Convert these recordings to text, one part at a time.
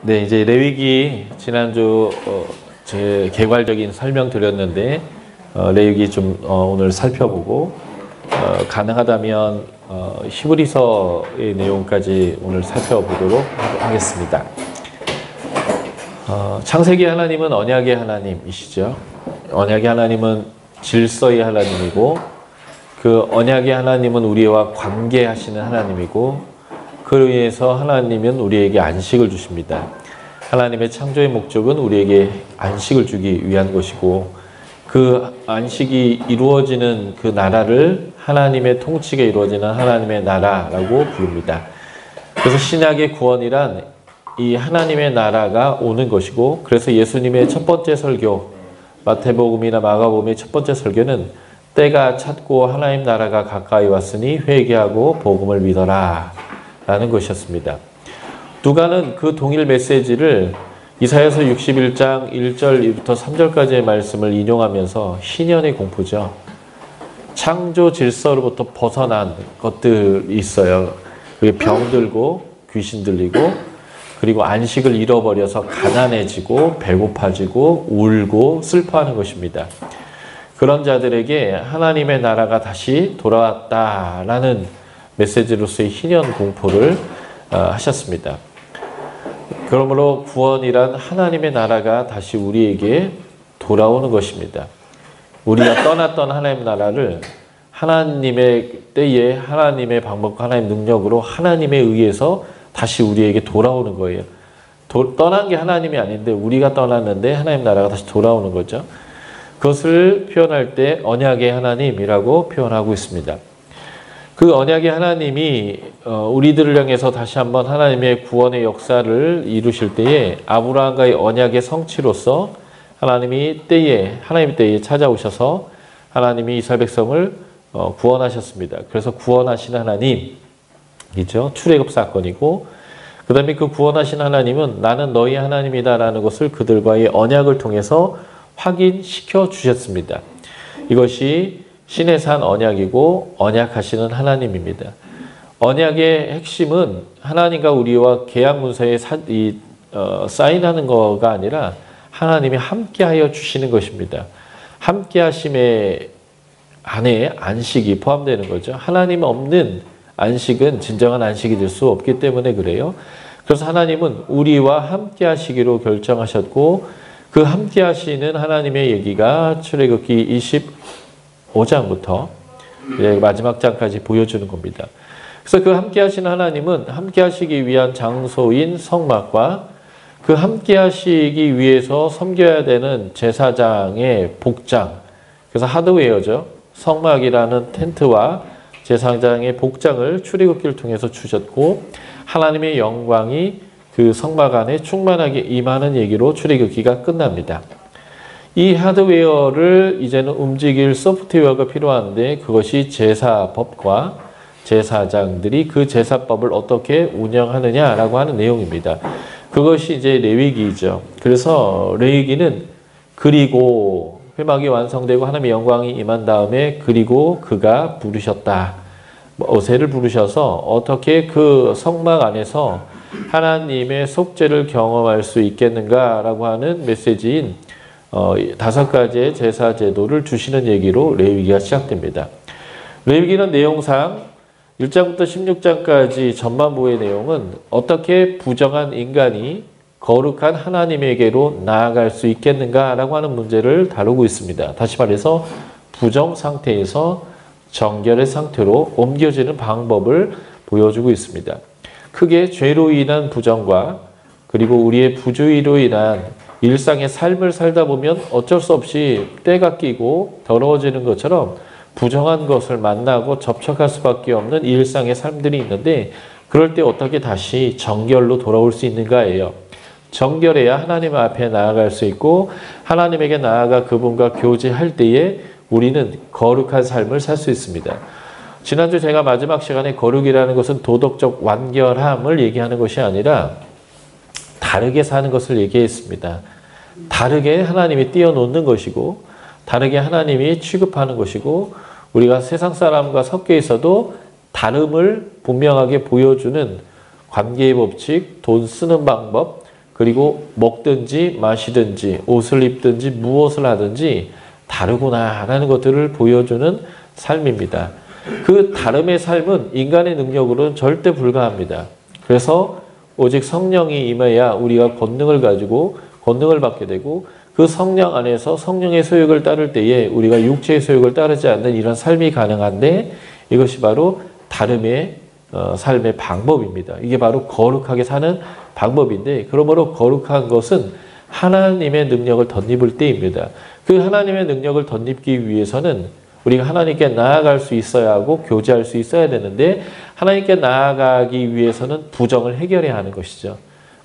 네, 이제 레위기 지난주 제 개괄적인 설명 드렸는데 레위기 좀 오늘 살펴보고 가능하다면 히브리서의 내용까지 오늘 살펴보도록 하겠습니다. 창세기 하나님은 언약의 하나님이시죠. 언약의 하나님은 질서의 하나님이고 그 언약의 하나님은 우리와 관계하시는 하나님이고 그로 인해서 하나님은 우리에게 안식을 주십니다. 하나님의 창조의 목적은 우리에게 안식을 주기 위한 것이고 그 안식이 이루어지는 그 나라를 하나님의 통치가 이루어지는 하나님의 나라라고 부릅니다. 그래서 신약의 구원이란 이 하나님의 나라가 오는 것이고 그래서 예수님의 첫 번째 설교 마태복음이나 마가복음의 첫 번째 설교는 때가 찼고 하나님 나라가 가까이 왔으니 회개하고 복음을 믿어라 라는 것이었습니다. 누가는 그 동일 메시지를 이사야서 61장 1절부터 3절까지의 말씀을 인용하면서 희년의 공포죠. 창조 질서로부터 벗어난 것들이 있어요. 그게 병들고 귀신 들리고 그리고 안식을 잃어버려서 가난해지고 배고파지고 울고 슬퍼하는 것입니다. 그런 자들에게 하나님의 나라가 다시 돌아왔다라는 메시지로서의 희년 공포를 하셨습니다. 그러므로 구원이란 하나님의 나라가 다시 우리에게 돌아오는 것입니다. 우리가 떠났던 하나님의 나라를 하나님의 때에 하나님의 방법과 하나님의 능력으로 하나님에 의해서 다시 우리에게 돌아오는 거예요. 떠난 게 하나님이 아닌데 우리가 떠났는데 하나님 나라가 다시 돌아오는 거죠. 그것을 표현할 때 언약의 하나님이라고 표현하고 있습니다. 그 언약의 하나님이 우리들을 향해서 다시 한번 하나님의 구원의 역사를 이루실 때에 아브라함과의 언약의 성취로서 하나님의 때에 찾아오셔서 하나님이 이스라엘 백성을 구원하셨습니다. 그래서 구원하신 하나님이죠. 출애굽 사건이고 그 다음에 그 구원하신 하나님은 나는 너희 하나님이다라는 것을 그들과의 언약을 통해서 확인시켜 주셨습니다. 이것이 신의 산 언약이고 언약하시는 하나님입니다. 언약의 핵심은 하나님과 우리와 계약 문서에 사인하는 거가 아니라 하나님이 함께하여 주시는 것입니다. 함께하심의 안에 안식이 포함되는 거죠. 하나님 없는 안식은 진정한 안식이 될 수 없기 때문에 그래요. 그래서 하나님은 우리와 함께하시기로 결정하셨고 그 함께하시는 하나님의 얘기가 출애굽기 25장부터 마지막 장까지 보여주는 겁니다. 그래서 그 함께하시는 하나님은 함께하시기 위한 장소인 성막과 그 함께하시기 위해서 섬겨야 되는 제사장의 복장, 그래서 하드웨어죠. 성막이라는 텐트와 제사장의 복장을 출애굽기를 통해서 주셨고 하나님의 영광이 그 성막 안에 충만하게 임하는 얘기로 출애굽기가 끝납니다. 이 하드웨어를 이제는 움직일 소프트웨어가 필요한데 그것이 제사법과 제사장들이 그 제사법을 어떻게 운영하느냐라고 하는 내용입니다. 그것이 이제 레위기죠. 그래서 레위기는 그리고 회막이 완성되고 하나님의 영광이 임한 다음에 그리고 그가 부르셨다. 모세를 부르셔서 어떻게 그 성막 안에서 하나님의 속죄를 경험할 수 있겠는가라고 하는 메시지인 5가지의 제사 제도를 주시는 얘기로 레위기가 시작됩니다. 레위기는 내용상 1장부터 16장까지 전반부의 내용은 어떻게 부정한 인간이 거룩한 하나님에게로 나아갈 수 있겠는가라고 하는 문제를 다루고 있습니다. 다시 말해서 부정 상태에서 정결의 상태로 옮겨지는 방법을 보여주고 있습니다. 크게 죄로 인한 부정과 그리고 우리의 부주의로 인한 일상의 삶을 살다 보면 어쩔 수 없이 때가 끼고 더러워지는 것처럼 부정한 것을 만나고 접촉할 수밖에 없는 일상의 삶들이 있는데 그럴 때 어떻게 다시 정결로 돌아올 수 있는가예요. 정결해야 하나님 앞에 나아갈 수 있고 하나님에게 나아가 그분과 교제할 때에 우리는 거룩한 삶을 살 수 있습니다. 지난주 제가 마지막 시간에 거룩이라는 것은 도덕적 완결함을 얘기하는 것이 아니라 다르게 사는 것을 얘기했습니다. 다르게 하나님이 띄워놓는 것이고 다르게 하나님이 취급하는 것이고 우리가 세상 사람과 섞여 있어도 다름을 분명하게 보여주는 관계의 법칙, 돈 쓰는 방법, 그리고 먹든지 마시든지 옷을 입든지 무엇을 하든지 다르구나라는 것들을 보여주는 삶입니다. 그 다름의 삶은 인간의 능력으로는 절대 불가합니다. 그래서 오직 성령이 임해야 우리가 권능을 가지고 권능을 받게 되고 그 성령 안에서 성령의 소욕을 따를 때에 우리가 육체의 소욕을 따르지 않는 이런 삶이 가능한데 이것이 바로 다름의 삶의 방법입니다. 이게 바로 거룩하게 사는 방법인데 그러므로 거룩한 것은 하나님의 능력을 덧입을 때입니다. 그 하나님의 능력을 덧입기 위해서는 우리가 하나님께 나아갈 수 있어야 하고 교제할 수 있어야 되는데 하나님께 나아가기 위해서는 부정을 해결해야 하는 것이죠.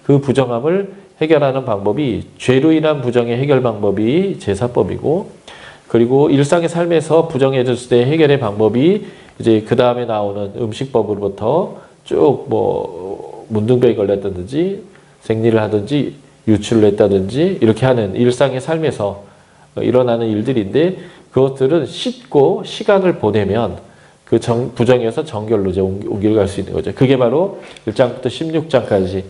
그 부정함을 해결하는 방법이 죄로 인한 부정의 해결 방법이 제사법이고 그리고 일상의 삶에서 부정해졌을 때 해결의 방법이 이제 그 다음에 나오는 음식법으로부터 쭉 뭐 문둥병이 걸렸다든지 생리를 하든지 유출을 했다든지 이렇게 하는 일상의 삶에서 일어나는 일들인데 그것들은 씻고 시간을 보내면 그 부정에서 정결로 이제 옮길 갈 수 있는 거죠. 그게 바로 1장부터 16장까지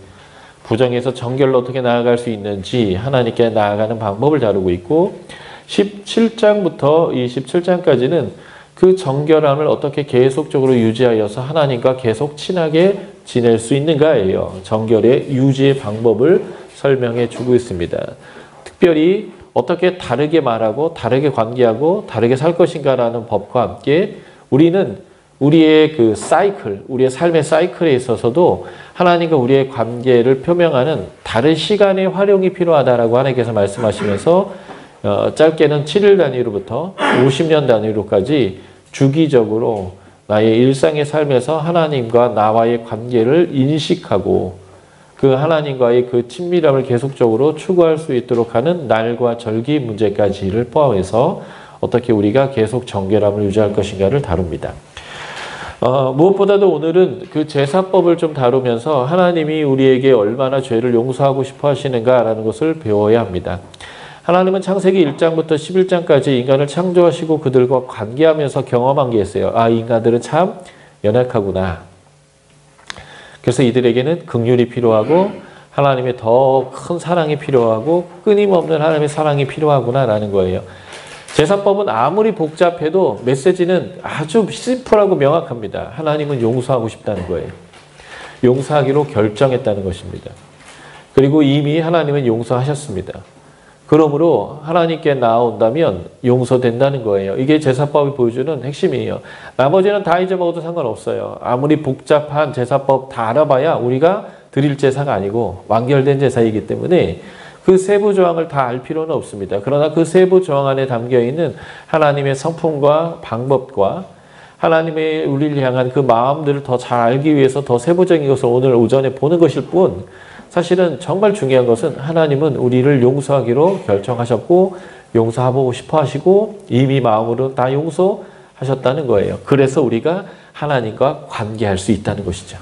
부정에서 정결로 어떻게 나아갈 수 있는지 하나님께 나아가는 방법을 다루고 있고 17장부터 27장까지는 그 정결함을 어떻게 계속적으로 유지하여서 하나님과 계속 친하게 지낼 수 있는가예요. 정결의 유지의 방법을 설명해 주고 있습니다. 특별히 어떻게 다르게 말하고 다르게 관계하고 다르게 살 것인가라는 법과 함께 우리는 우리의 그 사이클, 우리의 삶의 사이클에 있어서도 하나님과 우리의 관계를 표명하는 다른 시간의 활용이 필요하다라고 하나님께서 말씀하시면서 짧게는 7일 단위로부터 50년 단위로까지 주기적으로 나의 일상의 삶에서 하나님과 나와의 관계를 인식하고 그 하나님과의 그 친밀함을 계속적으로 추구할 수 있도록 하는 날과 절기 문제까지를 포함해서 어떻게 우리가 계속 정결함을 유지할 것인가를 다룹니다. 무엇보다도 오늘은 그 제사법을 좀 다루면서 하나님이 우리에게 얼마나 죄를 용서하고 싶어 하시는가라는 것을 배워야 합니다. 하나님은 창세기 1장부터 11장까지 인간을 창조하시고 그들과 관계하면서 경험한 게 있어요. 아, 인간들은 참 연약하구나. 그래서 이들에게는 긍휼이 필요하고 하나님의 더 큰 사랑이 필요하고 끊임없는 하나님의 사랑이 필요하구나라는 거예요. 제사법은 아무리 복잡해도 메시지는 아주 심플하고 명확합니다. 하나님은 용서하고 싶다는 거예요. 용서하기로 결정했다는 것입니다. 그리고 이미 하나님은 용서하셨습니다. 그러므로 하나님께 나아온다면 용서된다는 거예요. 이게 제사법이 보여주는 핵심이에요. 나머지는 다 잊어먹어도 상관없어요. 아무리 복잡한 제사법 다 알아봐야 우리가 드릴 제사가 아니고 완결된 제사이기 때문에 그 세부 조항을 다 알 필요는 없습니다. 그러나 그 세부 조항 안에 담겨있는 하나님의 성품과 방법과 하나님의 우리를 향한 그 마음들을 더 잘 알기 위해서 더 세부적인 것을 오늘 오전에 보는 것일 뿐 사실은 정말 중요한 것은 하나님은 우리를 용서하기로 결정하셨고 용서하고 싶어 하시고 이미 마음으로 다 용서하셨다는 거예요. 그래서 우리가 하나님과 관계할 수 있다는 것이죠.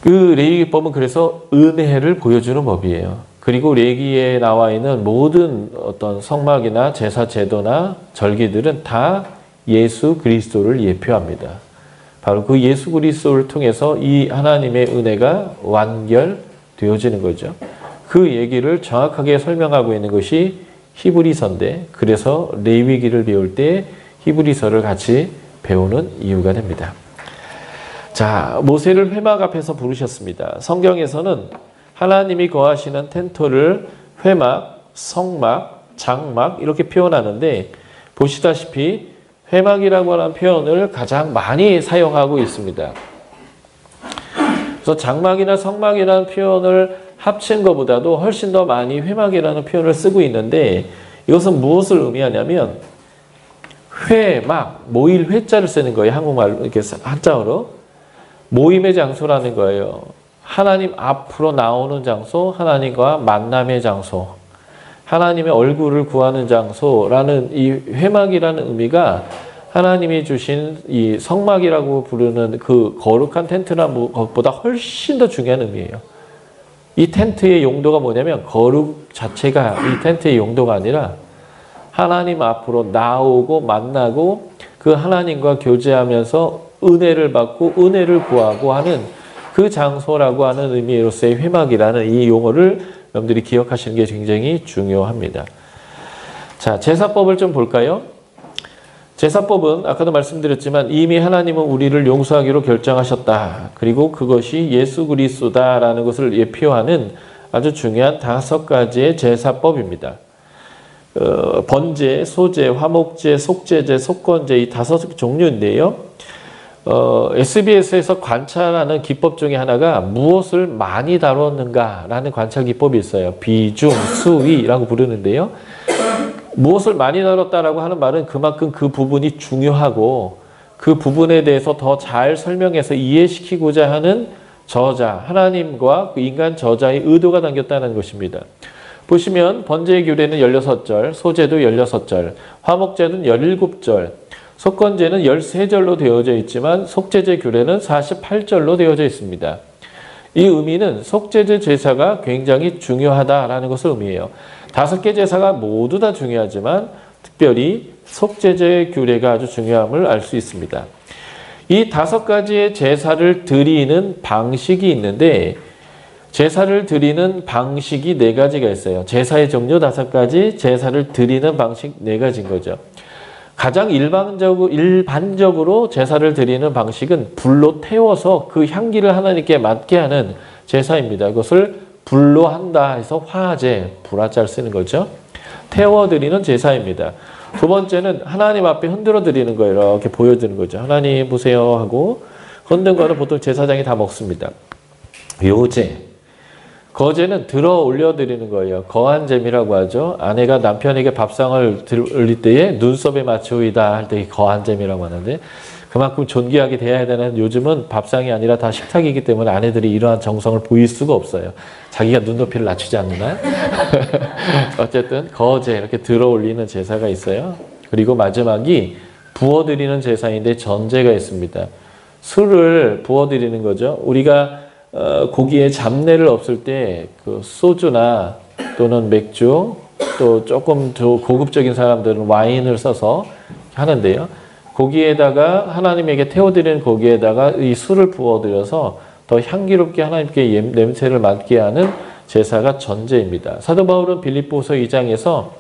그 레위기법은 그래서 은혜를 보여주는 법이에요. 그리고 레위기에 나와 있는 모든 어떤 성막이나 제사 제도나 절기들은 다 예수 그리스도를 예표합니다. 바로 그 예수 그리스도를 통해서 이 하나님의 은혜가 완결되어지는 거죠. 그 얘기를 정확하게 설명하고 있는 것이 히브리서인데 그래서 레위기를 배울 때 히브리서를 같이 배우는 이유가 됩니다. 자, 모세를 회막 앞에서 부르셨습니다. 성경에서는 하나님이 거하시는 텐트를 회막, 성막, 장막 이렇게 표현하는데 보시다시피 회막이라고 하는 표현을 가장 많이 사용하고 있습니다. 그래서 장막이나 성막이라는 표현을 합친 것보다도 훨씬 더 많이 회막이라는 표현을 쓰고 있는데 이것은 무엇을 의미하냐면 회막, 모일 회자를 쓰는 거예요. 한국말로 이렇게 한자어로. 모임의 장소라는 거예요. 하나님 앞으로 나오는 장소, 하나님과 만남의 장소, 하나님의 얼굴을 구하는 장소라는 이 회막이라는 의미가 하나님이 주신 이 성막이라고 부르는 그 거룩한 텐트라는 것보다 훨씬 더 중요한 의미예요. 이 텐트의 용도가 뭐냐면 거룩 자체가 이 텐트의 용도가 아니라 하나님 앞으로 나오고 만나고 그 하나님과 교제하면서 은혜를 받고 은혜를 구하고 하는 그 장소라고 하는 의미로서의 회막이라는 이 용어를 여러분들이 기억하시는 게 굉장히 중요합니다. 자, 제사법을 좀 볼까요? 제사법은 아까도 말씀드렸지만 이미 하나님은 우리를 용서하기로 결정하셨다. 그리고 그것이 예수 그리스도다라는 것을 예표하는 아주 중요한 5가지의 제사법입니다. 번제, 소제, 화목제, 속제제, 속건제 이 5 종류인데요. SBS에서 관찰하는 기법 중에 하나가 무엇을 많이 다뤘는가라는 관찰 기법이 있어요. 비중, 수위라고 부르는데요. 무엇을 많이 다뤘다라고 하는 말은 그만큼 그 부분이 중요하고 그 부분에 대해서 더 잘 설명해서 이해시키고자 하는 저자, 하나님과 그 인간 저자의 의도가 담겼다는 것입니다. 보시면 번제의 규례는 16절, 소제도 16절, 화목제는 17절, 속건제는 13절로 되어져 있지만 속제제 규례는 48절로 되어져 있습니다. 이 의미는 속제제 제사가 굉장히 중요하다라는 것을 의미해요. 5개 제사가 모두 다 중요하지만 특별히 속제제 규례가 아주 중요함을 알 수 있습니다. 이 5가지의 제사를 드리는 방식이 있는데 제사를 드리는 방식이 4가지가 있어요. 제사의 종류 5가지, 제사를 드리는 방식 4가지인 거죠. 가장 일반적으로 제사를 드리는 방식은 불로 태워서 그 향기를 하나님께 맡게 하는 제사입니다. 그것을 불로 한다 해서 화제, 불화자를 쓰는 거죠. 태워드리는 제사입니다. 2번째는 하나님 앞에 흔들어 드리는 거예요. 이렇게 보여드리는 거죠. 하나님 보세요 하고 흔든 거는 보통 제사장이 다 먹습니다. 요제, 거제는 들어 올려드리는 거예요. 거한잼이라고 하죠. 아내가 남편에게 밥상을 올릴 때에 눈썹에 맞추이다 할 때 거한잼이라고 하는데 그만큼 존귀하게 대해야 되는 요즘은 밥상이 아니라 다 식탁이기 때문에 아내들이 이러한 정성을 보일 수가 없어요. 자기가 눈높이를 낮추지 않는 한. 어쨌든 거제 이렇게 들어 올리는 제사가 있어요. 그리고 마지막이 부어드리는 제사인데 전제가 있습니다. 술을 부어드리는 거죠. 우리가 고기에 잡내를 없을 때 그 소주나 또는 맥주 또 조금 더 고급적인 사람들은 와인을 써서 하는데요. 고기에다가 하나님에게 태워드리는 고기에다가 이 술을 부어드려서 더 향기롭게 하나님께 냄새를 맡게 하는 제사가 전제입니다. 사도 바울은 빌립보서 2장에서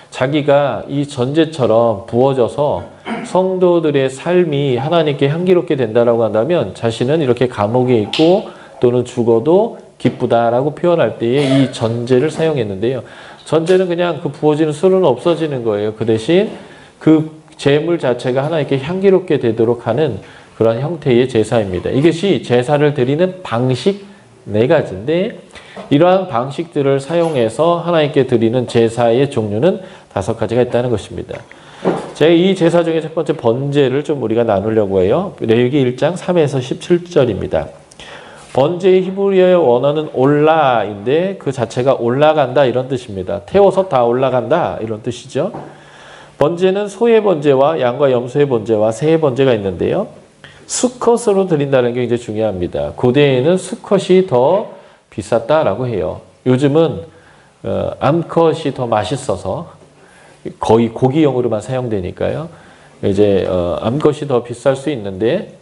자기가 이 전제처럼 부어져서 성도들의 삶이 하나님께 향기롭게 된다라고 한다면 자신은 이렇게 감옥에 있고 또는 죽어도 기쁘다라고 표현할 때에 이 전제를 사용했는데요. 전제는 그냥 그 부어지는 술은 없어지는 거예요. 그 대신 그 제물 자체가 하나님께 향기롭게 되도록 하는 그런 형태의 제사입니다. 이것이 제사를 드리는 방식 4가지인데 이러한 방식들을 사용해서 하나님께 드리는 제사의 종류는 5가지가 있다는 것입니다. 제가 이 제사 중에 첫 번째 번제를 좀 우리가 나누려고 해요. 레위기 1장 3에서 17절입니다. 번제의 히브리어의 원어는 올라인데 그 자체가 올라간다 이런 뜻입니다. 태워서 다 올라간다 이런 뜻이죠. 번제는 소의 번제와 양과 염소의 번제와 새의 번제가 있는데요. 수컷으로 드린다는 게 굉장히 중요합니다. 고대에는 수컷이 더 비쌌다라고 해요. 요즘은 암컷이 더 맛있어서 거의 고기용으로만 사용되니까요. 이제 암컷이 더 비쌀 수 있는데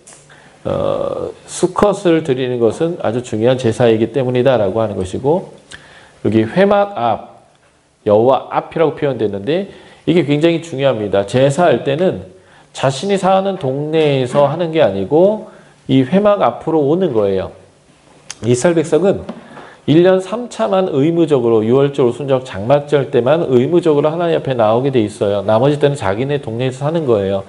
수컷을 드리는 것은 아주 중요한 제사이기 때문이다라고 하는 것이고 여기 회막 앞, 여호와 앞이라고 표현되는데 이게 굉장히 중요합니다. 제사할 때는 자신이 사는 동네에서 하는 게 아니고 이 회막 앞으로 오는 거예요. 이스라엘 백성은 1년 3차만 의무적으로 유월절, 오순절, 장막절 때만 의무적으로 하나님 앞에 나오게 돼 있어요. 나머지 때는 자기네 동네에서 사는 거예요.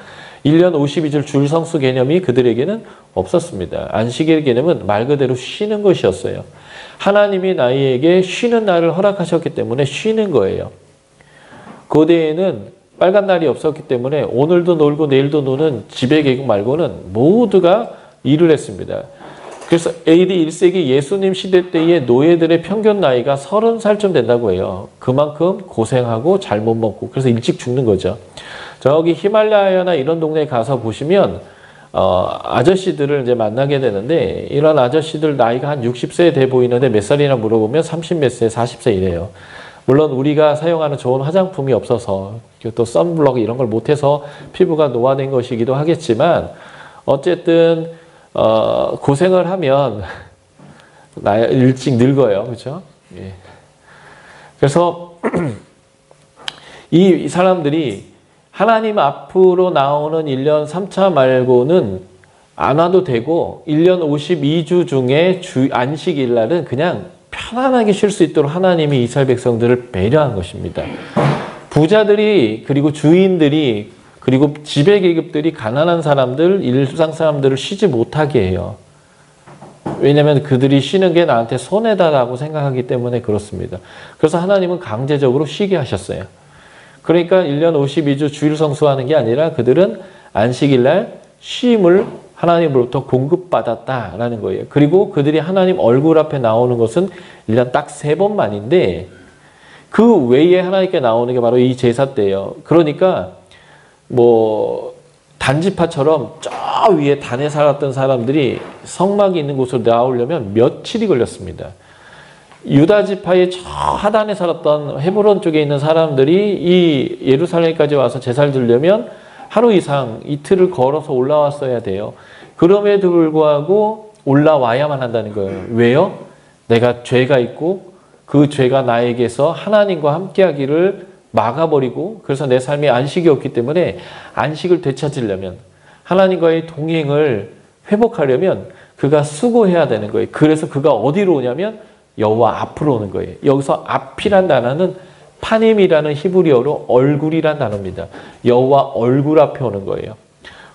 1년 52절 줄성수 개념이 그들에게는 없었습니다. 안식일 개념은 말 그대로 쉬는 것이었어요. 하나님이 나에게 쉬는 날을 허락하셨기 때문에 쉬는 거예요. 고대에는 빨간 날이 없었기 때문에 오늘도 놀고 내일도 노는 지배계급 말고는 모두가 일을 했습니다. 그래서 AD 1세기 예수님 시대 때의 노예들의 평균 나이가 30살쯤 된다고 해요. 그만큼 고생하고 잘못 먹고 그래서 일찍 죽는 거죠. 저기 히말라야나 이런 동네에 가서 보시면 아저씨들을 이제 만나게 되는데 이런 아저씨들 나이가 한 60세 돼 보이는데 몇 살이나 물어보면 30 몇 세, 40세 이래요. 물론 우리가 사용하는 좋은 화장품이 없어서 또 선블록 이런 걸 못해서 피부가 노화된 것이기도 하겠지만 어쨌든 고생을 하면 일찍 늙어요. 그렇죠? 예. 그래서 이 사람들이 하나님 앞으로 나오는 1년 3차 말고는 안 와도 되고 1년 52주 중에 안식일 날은 그냥 편안하게 쉴 수 있도록 하나님이 이스라엘 백성들을 배려한 것입니다. 부자들이 그리고 주인들이 그리고 지배계급들이 가난한 사람들, 일상 사람들을 쉬지 못하게 해요. 왜냐하면 그들이 쉬는 게 나한테 손해다라고 생각하기 때문에 그렇습니다. 그래서 하나님은 강제적으로 쉬게 하셨어요. 그러니까 1년 52주 주일 성수하는 게 아니라 그들은 안식일날 쉼을 하나님으로부터 공급받았다라는 거예요. 그리고 그들이 하나님 얼굴 앞에 나오는 것은 1년 딱 3번만인데 그 외에 하나님께 나오는 게 바로 이 제사 때예요. 그러니까 뭐 단지파처럼 저 위에 단에 살았던 사람들이 성막이 있는 곳으로 나오려면 며칠이 걸렸습니다. 유다 지파의 저 하단에 살았던 헤브론 쪽에 있는 사람들이 이 예루살렘까지 와서 제사를 드리려면 하루 이상 이틀을 걸어서 올라왔어야 돼요. 그럼에도 불구하고 올라와야만 한다는 거예요. 왜요? 내가 죄가 있고 그 죄가 나에게서 하나님과 함께하기를 막아버리고 그래서 내 삶에 안식이 없기 때문에 안식을 되찾으려면 하나님과의 동행을 회복하려면 그가 수고해야 되는 거예요. 그래서 그가 어디로 오냐면 여호와 앞으로 오는 거예요. 여기서 앞이란 단어는 파님이라는 히브리어로 얼굴이란 단어입니다. 여호와 얼굴 앞에 오는 거예요.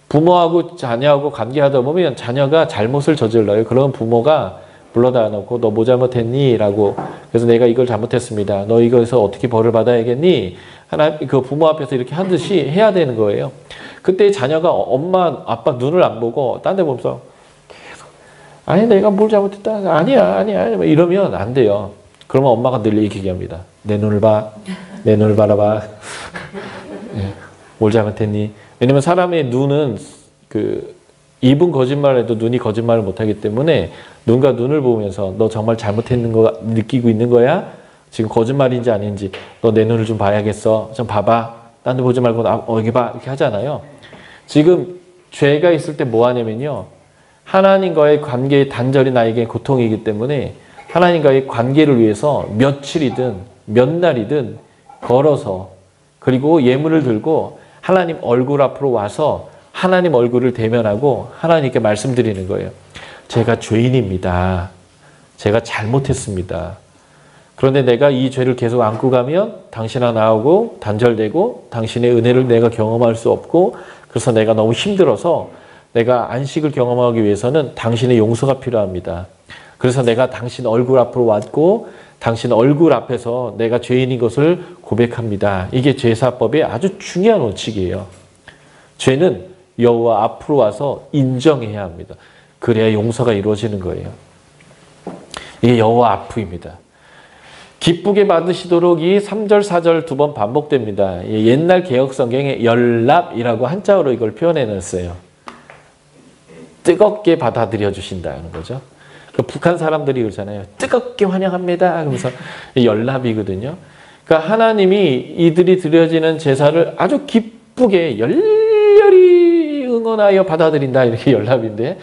부모하고 자녀하고 관계하다 보면 자녀가 잘못을 저질러요. 그러면 부모가 불러다 놓고 너 뭐 잘못했니? 라고 그래서 내가 이걸 잘못했습니다. 너 이거에서 어떻게 벌을 받아야겠니? 그 부모 앞에서 이렇게 하듯이 해야 되는 거예요. 그때 자녀가 엄마 아빠 눈을 안 보고 딴 데 보면서 계속 아니 내가 뭘 잘못했다. 아니야 이러면 안 돼요. 그러면 엄마가 늘 얘기합니다. 내 눈을 봐. 내 눈을 바라봐. 뭘 잘못했니? 왜냐면 사람의 눈은 입은 거짓말해도 눈이 거짓말을 못하기 때문에 눈과 눈을 보면서 너 정말 잘못했는 거 느끼고 있는 거야? 지금 거짓말인지 아닌지 너 내 눈을 좀 봐야겠어. 좀 봐봐. 딴 데 보지 말고 여기 봐. 이렇게 하잖아요. 지금 죄가 있을 때 뭐 하냐면요. 하나님과의 관계의 단절이 나에게 고통이기 때문에 하나님과의 관계를 위해서 며칠이든 몇 날이든 걸어서 그리고 예물을 들고 하나님 얼굴 앞으로 와서 하나님 얼굴을 대면하고 하나님께 말씀드리는 거예요. 제가 죄인입니다. 제가 잘못했습니다. 그런데 내가 이 죄를 계속 안고 가면 당신과 나하고 단절되고 당신의 은혜를 내가 경험할 수 없고 그래서 내가 너무 힘들어서 내가 안식을 경험하기 위해서는 당신의 용서가 필요합니다. 그래서 내가 당신 얼굴 앞으로 왔고 당신 얼굴 앞에서 내가 죄인인 것을 고백합니다. 이게 제사법의 아주 중요한 원칙이에요. 죄는 여호와 앞으로 와서 인정해야 합니다. 그래야 용서가 이루어지는 거예요. 이게 여호와 앞입니다. 기쁘게 받으시도록 이 3절, 4절 2번 반복됩니다. 옛날 개혁성경에 열납이라고 한자어로 이걸 표현해놨어요. 뜨겁게 받아들여 주신다는 거죠. 북한 사람들이 그러잖아요. 뜨겁게 환영합니다. 그러면서 열납이거든요. 그러니까 하나님이 이들이 드려지는 제사를 아주 기쁘게 열렬히 응원하여 받아들인다. 이렇게 열납인데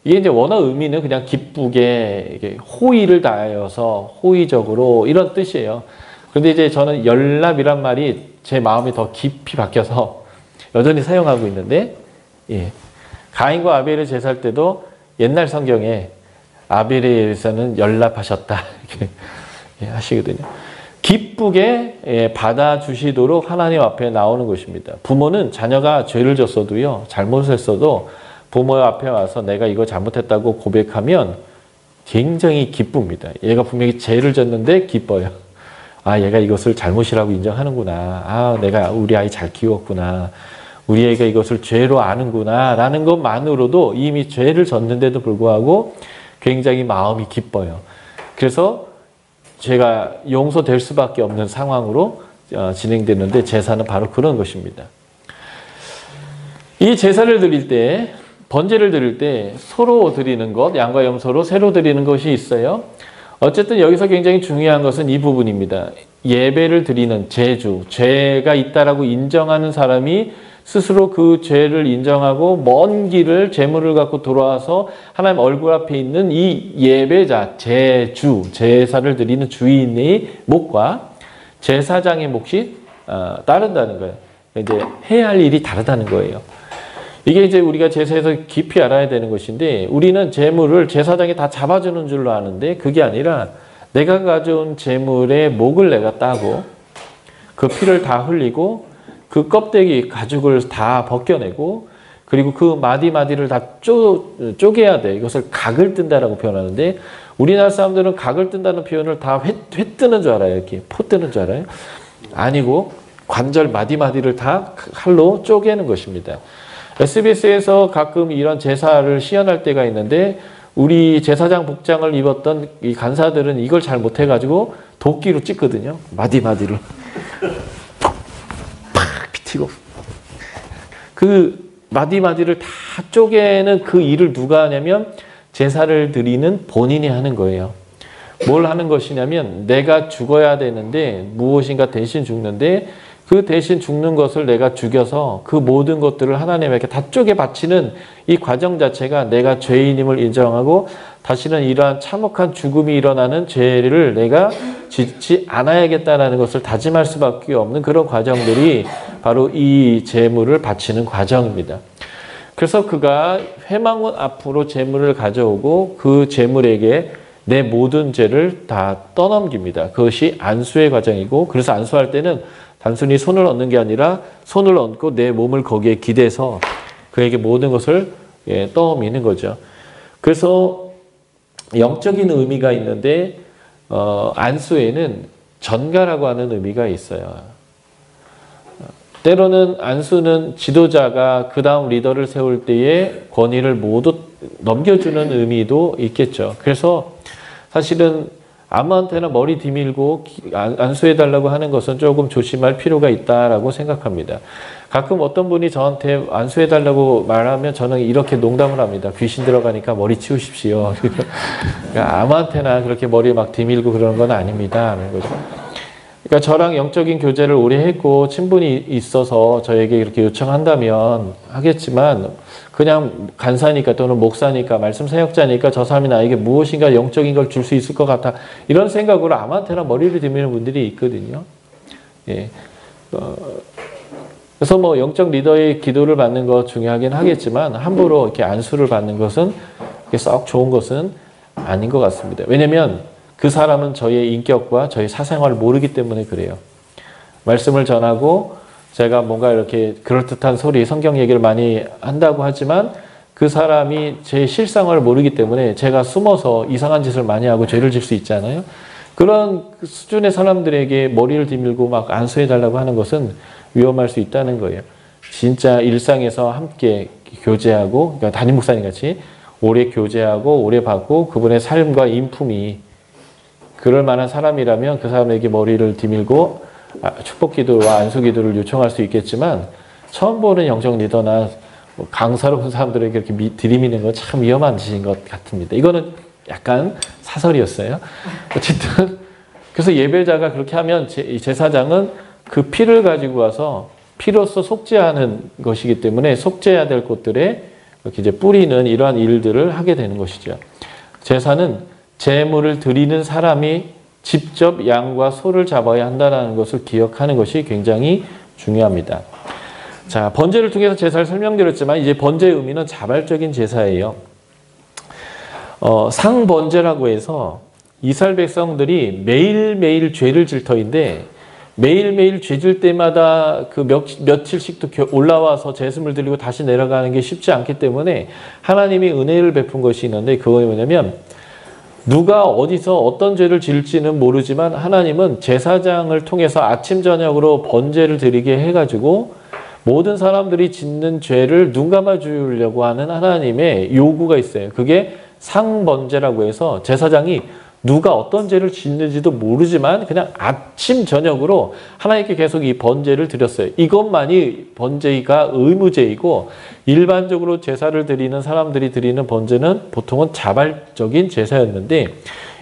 이게 이제 원어 의미는 그냥 기쁘게 호의를 다하여서 호의적으로 이런 뜻이에요. 그런데 이제 저는 열납이란 말이 제 마음이 더 깊이 바뀌어서 여전히 사용하고 있는데 가인과 아벨의 제사할 때도 옛날 성경에 아벨의 제사는 열납하셨다 이렇게 하시거든요. 기쁘게 받아주시도록 하나님 앞에 나오는 것입니다. 부모는 자녀가 죄를 졌어도요, 잘못을 했어도 부모 앞에 와서 내가 이거 잘못했다고 고백하면 굉장히 기쁩니다. 얘가 분명히 죄를 졌는데 기뻐요. 아, 얘가 이것을 잘못이라고 인정하는구나. 아, 내가 우리 아이 잘 키웠구나. 우리 애가 이것을 죄로 아는구나. 라는 것만으로도 이미 죄를 졌는데도 불구하고 굉장히 마음이 기뻐요. 그래서 죄가 용서될 수밖에 없는 상황으로 진행되는데 제사는 바로 그런 것입니다. 이 제사를 드릴 때 번제를 드릴 때 소로 드리는 것, 양과 염소로 새로 드리는 것이 있어요. 어쨌든 여기서 굉장히 중요한 것은 이 부분입니다. 예배를 드리는 제주, 죄가 있다라고 인정하는 사람이 스스로 그 죄를 인정하고 먼 길을 제물을 갖고 돌아와서 하나님 얼굴 앞에 있는 이 예배자, 제주, 제사를 드리는 주인의 몫과 제사장의 몫이 따른다는 거예요. 이제 해야 할 일이 다르다는 거예요. 이게 이제 우리가 제사에서 깊이 알아야 되는 것인데, 우리는 제물을 제사장이 다 잡아주는 줄로 아는데 그게 아니라 내가 가져온 제물의 목을 내가 따고 그 피를 다 흘리고 그 껍데기 가죽을 다 벗겨내고 그리고 그 마디마디를 다 쪼개야 돼. 이것을 각을 뜬다라고 표현하는데, 우리나라 사람들은 각을 뜬다는 표현을 다 회 뜨는 줄 알아요. 이렇게 포 뜨는 줄 알아요. 아니고 관절 마디마디를 다 칼로 쪼개는 것입니다. SBS에서 가끔 이런 제사를 시연할 때가 있는데, 우리 제사장 복장을 입었던 이 간사들은 이걸 잘 못해가지고 도끼로 찍거든요. 마디마디를 팍 비티고, 그 마디마디를 다 쪼개는 그 일을 누가 하냐면 제사를 드리는 본인이 하는 거예요. 뭘 하는 것이냐면, 내가 죽어야 되는데 무엇인가 대신 죽는데, 그 대신 죽는 것을 내가 죽여서 그 모든 것들을 하나님에게 다 쪼개 바치는 이 과정 자체가 내가 죄인임을 인정하고 다시는 이러한 참혹한 죽음이 일어나는 죄를 내가 짓지 않아야겠다는 것을 다짐할 수밖에 없는 그런 과정들이 바로 이 제물을 바치는 과정입니다. 그래서 그가 회망원 앞으로 제물을 가져오고 그 제물에게 내 모든 죄를 다 떠넘깁니다. 그것이 안수의 과정이고, 그래서 안수할 때는 단순히 손을 얹는 게 아니라 손을 얹고 내 몸을 거기에 기대서 그에게 모든 것을 떠미는 거죠. 그래서 영적인 의미가 있는데, 안수에는 전가라고 하는 의미가 있어요. 때로는 안수는 지도자가 그 다음 리더를 세울 때의 권위를 모두 넘겨주는 의미도 있겠죠. 그래서 사실은 아무한테나 머리 디밀고 안수해달라고 하는 것은 조금 조심할 필요가 있다라고 생각합니다. 가끔 어떤 분이 저한테 안수해달라고 말하면 저는 이렇게 농담을 합니다. 귀신 들어가니까 머리 치우십시오. 그러니까 아무한테나 그렇게 머리 막 디밀고 그러는 건 아닙니다. 하는 거죠. 그러니까 저랑 영적인 교제를 오래 했고 친분이 있어서 저에게 이렇게 요청한다면 하겠지만, 그냥 간사니까 또는 목사니까 말씀 사역자니까 저 사람이 나에게 무엇인가 영적인 걸 줄 수 있을 것 같아, 이런 생각으로 아무한테나 머리를 디미는 분들이 있거든요. 예. 그래서 뭐 영적 리더의 기도를 받는 거 중요하긴 하겠지만 함부로 이렇게 안수를 받는 것은 썩 좋은 것은 아닌 것 같습니다. 왜냐면 그 사람은 저의 인격과 저의 사생활을 모르기 때문에 그래요. 말씀을 전하고 제가 뭔가 이렇게 그럴듯한 소리, 성경 얘기를 많이 한다고 하지만 그 사람이 제 실상을 모르기 때문에 제가 숨어서 이상한 짓을 많이 하고 죄를 질 수 있잖아요. 그런 수준의 사람들에게 머리를 디밀고 막 안수해달라고 하는 것은 위험할 수 있다는 거예요. 진짜 일상에서 함께 교제하고, 그러니까 담임 목사님 같이 오래 교제하고 오래 받고 그분의 삶과 인품이 그럴 만한 사람이라면 그 사람에게 머리를 디밀고 축복기도와 안수기도를 요청할 수 있겠지만, 처음 보는 영적 리더나 강사로운 사람들에게 이렇게 들이미는 건 참 위험한 짓인 것 같습니다. 이거는 약간 사설이었어요. 어쨌든 그래서 예배자가 그렇게 하면 제사장은 그 피를 가지고 와서 피로써 속죄하는 것이기 때문에 속죄해야 될 곳들에 이렇게 이제 뿌리는 이러한 일들을 하게 되는 것이죠. 제사는 제물을 드리는 사람이 직접 양과 소를 잡아야 한다는 것을 기억하는 것이 굉장히 중요합니다. 자, 번제를 통해서 제사를 설명드렸지만 이제 번제의 의미는 자발적인 제사예요. 상번제라고 해서 이스라엘 백성들이 매일매일 죄를 질 터인데, 매일매일 죄 질 때마다 그 며칠씩 또 올라와서 제수를 드리고 다시 내려가는 게 쉽지 않기 때문에 하나님이 은혜를 베푼 것이 있는데, 그건 뭐냐면 누가 어디서 어떤 죄를 질지는 모르지만 하나님은 제사장을 통해서 아침 저녁으로 번제를 드리게 해가지고 모든 사람들이 짓는 죄를 눈 감아주려고 하는 하나님의 요구가 있어요. 그게 상번제라고 해서 제사장이 누가 어떤 죄를 짓는지도 모르지만 그냥 아침 저녁으로 하나님께 계속 이 번제를 드렸어요. 이것만이 번제가 의무제이고, 일반적으로 제사를 드리는 사람들이 드리는 번제는 보통은 자발적인 제사였는데,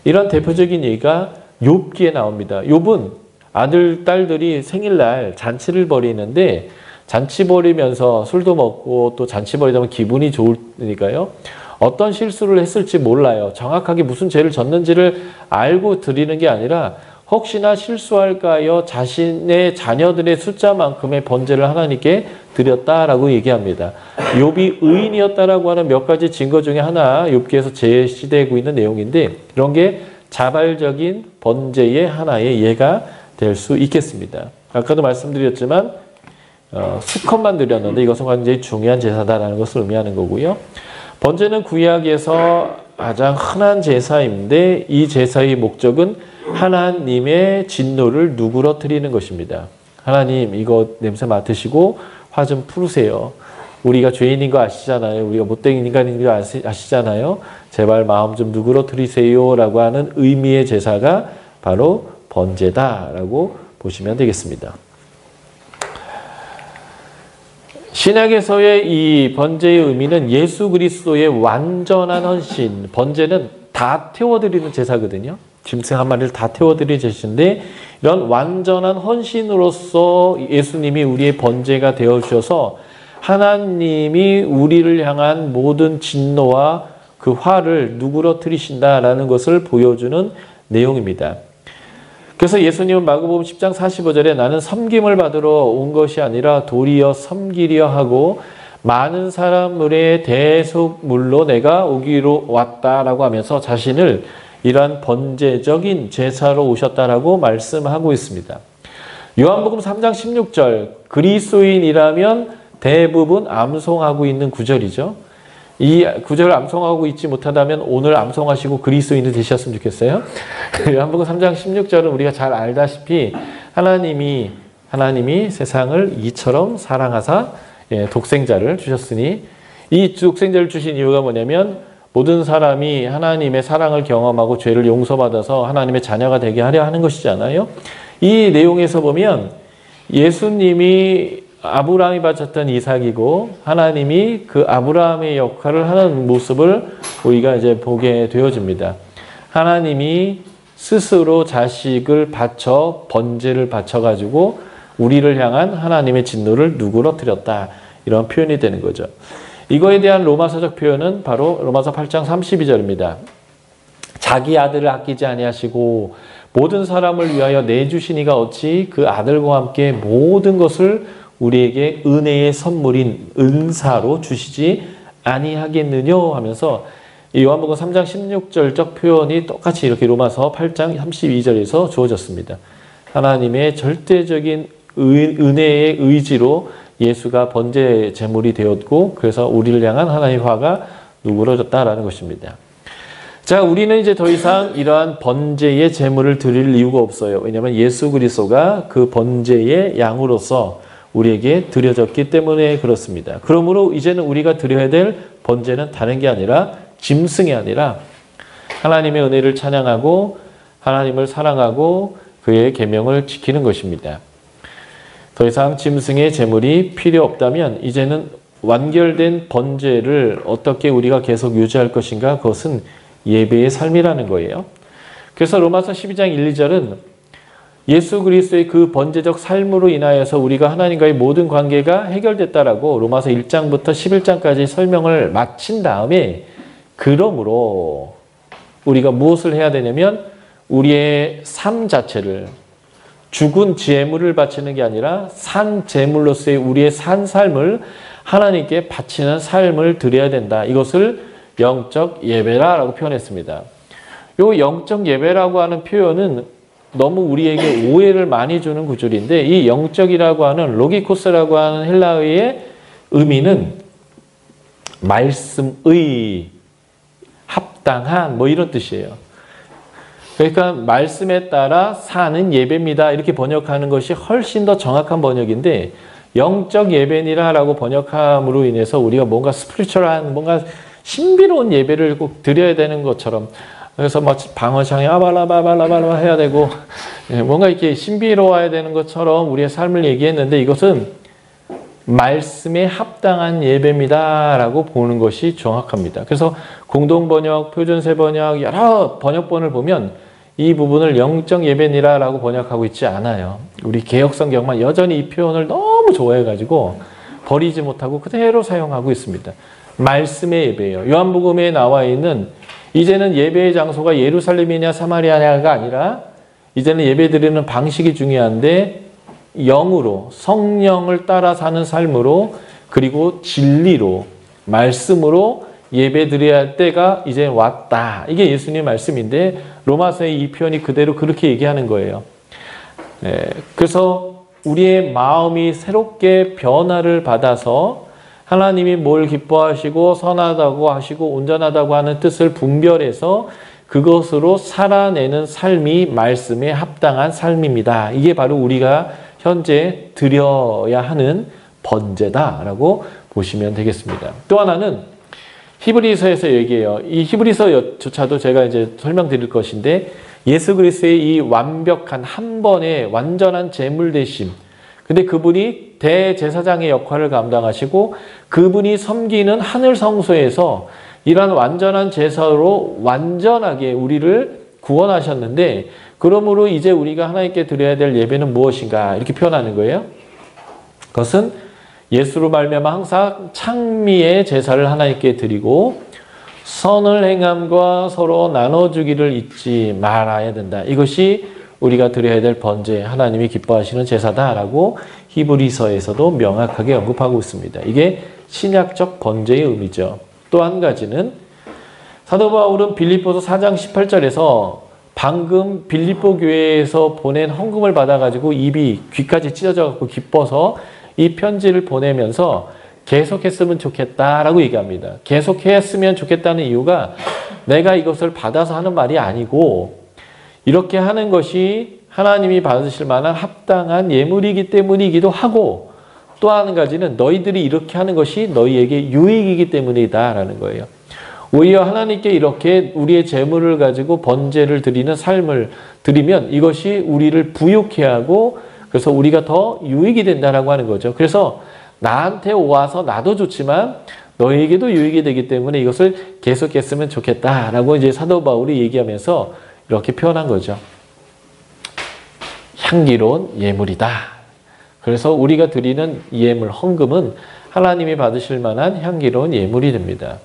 이런 대표적인 예가 욥기에 나옵니다. 욥은 아들, 딸들이 생일날 잔치를 벌이는데 잔치 벌이면서 술도 먹고 또 잔치 벌이다 보면 기분이 좋으니까요. 어떤 실수를 했을지 몰라요. 정확하게 무슨 죄를 졌는지를 알고 드리는 게 아니라 혹시나 실수할까요? 자신의 자녀들의 숫자만큼의 번제를 하나님께 드렸다라고 얘기합니다. 욥이 의인이었다라고 하는 몇 가지 증거 중에 하나 욥기에서 제시되고 있는 내용인데 이런 게 자발적인 번제의 하나의 예가 될 수 있겠습니다. 아까도 말씀드렸지만 수컷만 드렸는데 이것은 굉장히 중요한 제사다라는 것을 의미하는 거고요. 번제는 구약에서 가장 흔한 제사인데 이 제사의 목적은 하나님의 진노를 누그러뜨리는 것입니다. 하나님 이거 냄새 맡으시고 화 좀 풀으세요. 우리가 죄인인 거 아시잖아요. 우리가 못된 인간인 거 아시잖아요. 제발 마음 좀 누그러뜨리세요 라고 하는 의미의 제사가 바로 번제다라고 보시면 되겠습니다. 신약에서의 이 번제의 의미는 예수 그리스도의 완전한 헌신, 번제는 다 태워드리는 제사거든요. 짐승 한 마리를 다 태워드리는 제사인데 이런 완전한 헌신으로서 예수님이 우리의 번제가 되어주셔서 하나님이 우리를 향한 모든 진노와 그 화를 누그러뜨리신다라는 것을 보여주는 내용입니다. 그래서 예수님은 마가복음 10장 45절에 나는 섬김을 받으러 온 것이 아니라 도리어 섬기려 하고 많은 사람들의 대속물로 내가 오기로 왔다라고 하면서 자신을 이러한 번제적인 제사로 오셨다라고 말씀하고 있습니다. 요한복음 3장 16절 그리스도인이라면 대부분 암송하고 있는 구절이죠. 이 구절을 암송하고 있지 못하다면 오늘 암송하시고 그리스도인이 되셨으면 좋겠어요. 요한복음 3장 16절은 우리가 잘 알다시피 하나님이 세상을 이처럼 사랑하사 독생자를 주셨으니 이 독생자를 주신 이유가 뭐냐면 모든 사람이 하나님의 사랑을 경험하고 죄를 용서받아서 하나님의 자녀가 되게 하려 하는 것이잖아요. 이 내용에서 보면 예수님이 아브라함이 바쳤던 이삭이고 하나님이 그 아브라함의 역할을 하는 모습을 우리가 이제 보게 되어집니다. 하나님이 스스로 자식을 바쳐 번제를 바쳐가지고 우리를 향한 하나님의 진노를 누그러뜨렸다. 이런 표현이 되는 거죠. 이거에 대한 로마서적 표현은 바로 로마서 8장 32절입니다. 자기 아들을 아끼지 아니하시고 모든 사람을 위하여 내주시니가 어찌 그 아들과 함께 모든 것을 우리에게 은혜의 선물인 은사로 주시지 아니하겠느냐 하면서 이 요한복음 3장 16절적 표현이 똑같이 이렇게 로마서 8장 32절에서 주어졌습니다. 하나님의 절대적인 은혜의 의지로 예수가 번제 제물이 되었고 그래서 우리를 향한 하나님의 화가 누그러졌다라는 것입니다. 자, 우리는 이제 더 이상 이러한 번제의 제물을 드릴 이유가 없어요. 왜냐하면 예수 그리스도가 그 번제의 양으로서 우리에게 드려졌기 때문에 그렇습니다. 그러므로 이제는 우리가 드려야 될 번제는 다른 게 아니라 짐승이 아니라 하나님의 은혜를 찬양하고 하나님을 사랑하고 그의 계명을 지키는 것입니다. 더 이상 짐승의 제물이 필요 없다면 이제는 완결된 번제를 어떻게 우리가 계속 유지할 것인가? 그것은 예배의 삶이라는 거예요. 그래서 로마서 12장 1, 2절은 예수 그리스도의 그 번제적 삶으로 인하여서 우리가 하나님과의 모든 관계가 해결됐다라고 로마서 1장부터 11장까지 설명을 마친 다음에 그러므로 우리가 무엇을 해야 되냐면 우리의 삶 자체를 죽은 제물을 바치는 게 아니라 산 제물로서의 우리의 산 삶을 하나님께 바치는 삶을 드려야 된다. 이것을 영적 예배라고 표현했습니다. 이 영적 예배라고 하는 표현은 너무 우리에게 오해를 많이 주는 구절인데 이 영적이라고 하는 로기코스라고 하는 헬라어의 의미는 말씀의 합당한 뭐 이런 뜻이에요. 그러니까 말씀에 따라 사는 예배입니다. 이렇게 번역하는 것이 훨씬 더 정확한 번역인데 영적 예배니라라고 번역함으로 인해서 우리가 뭔가 스피리추얼한 뭔가 신비로운 예배를 꼭 드려야 되는 것처럼 그래서 뭐 방언창에 아발라바발라발라 해야 되고 뭔가 이렇게 신비로워야 되는 것처럼 우리의 삶을 얘기했는데 이것은 말씀에 합당한 예배입니다라고 보는 것이 정확합니다. 그래서 공동번역, 표준세번역 여러 번역본을 보면 이 부분을 영적 예배니라라고 번역하고 있지 않아요. 우리 개혁성경만 여전히 이 표현을 너무 너무 좋아해가지고 버리지 못하고 그대로 사용하고 있습니다. 말씀의 예배예요. 요한복음에 나와 있는 이제는 예배의 장소가 예루살렘이냐 사마리아냐가 아니라 이제는 예배 드리는 방식이 중요한데 영으로 성령을 따라 사는 삶으로 그리고 진리로 말씀으로 예배 드려야 할 때가 이제 왔다. 이게 예수님의 말씀인데 로마서의 이 표현이 그대로 그렇게 얘기하는 거예요. 그래서 우리의 마음이 새롭게 변화를 받아서 하나님이 뭘 기뻐하시고 선하다고 하시고 온전하다고 하는 뜻을 분별해서 그것으로 살아내는 삶이 말씀에 합당한 삶입니다. 이게 바로 우리가 현재 드려야 하는 번제다라고 보시면 되겠습니다. 또 하나는 히브리서에서 얘기해요. 이 히브리서조차도 제가 이제 설명드릴 것인데 예수 그리스도의 이 완벽한 한 번의 완전한 제물 대심. 근데 그분이 대제사장의 역할을 감당하시고 그분이 섬기는 하늘 성소에서 이러한 완전한 제사로 완전하게 우리를 구원하셨는데 그러므로 이제 우리가 하나님께 드려야 될 예배는 무엇인가 이렇게 표현하는 거예요. 그것은 예수로 말미암아 항상 창미의 제사를 하나님께 드리고 선을 행함과 서로 나눠주기를 잊지 말아야 된다. 이것이 우리가 드려야 될 번제, 하나님이 기뻐하시는 제사다라고 히브리서에서도 명확하게 언급하고 있습니다. 이게 신약적 번제의 의미죠. 또 한 가지는 사도 바울은 빌립보서 4장 18절에서 방금 빌립보 교회에서 보낸 헌금을 받아가지고 입이 귀까지 찢어져갖고 기뻐서 이 편지를 보내면서 계속했으면 좋겠다라고 얘기합니다. 계속했으면 좋겠다는 이유가 내가 이것을 받아서 하는 말이 아니고 이렇게 하는 것이 하나님이 받으실 만한 합당한 예물이기 때문이기도 하고 또 한 가지는 너희들이 이렇게 하는 것이 너희에게 유익이기 때문이다라는 거예요. 오히려 하나님께 이렇게 우리의 재물을 가지고 번제를 드리는 삶을 드리면 이것이 우리를 부유케 하고 그래서 우리가 더 유익이 된다라고 하는 거죠. 그래서 나한테 와서 나도 좋지만 너에게도 유익이 되기 때문에 이것을 계속했으면 좋겠다라고 이제 사도 바울이 얘기하면서 이렇게 표현한 거죠. 향기로운 예물이다. 그래서 우리가 드리는 예물, 헌금은 하나님이 받으실 만한 향기로운 예물이 됩니다.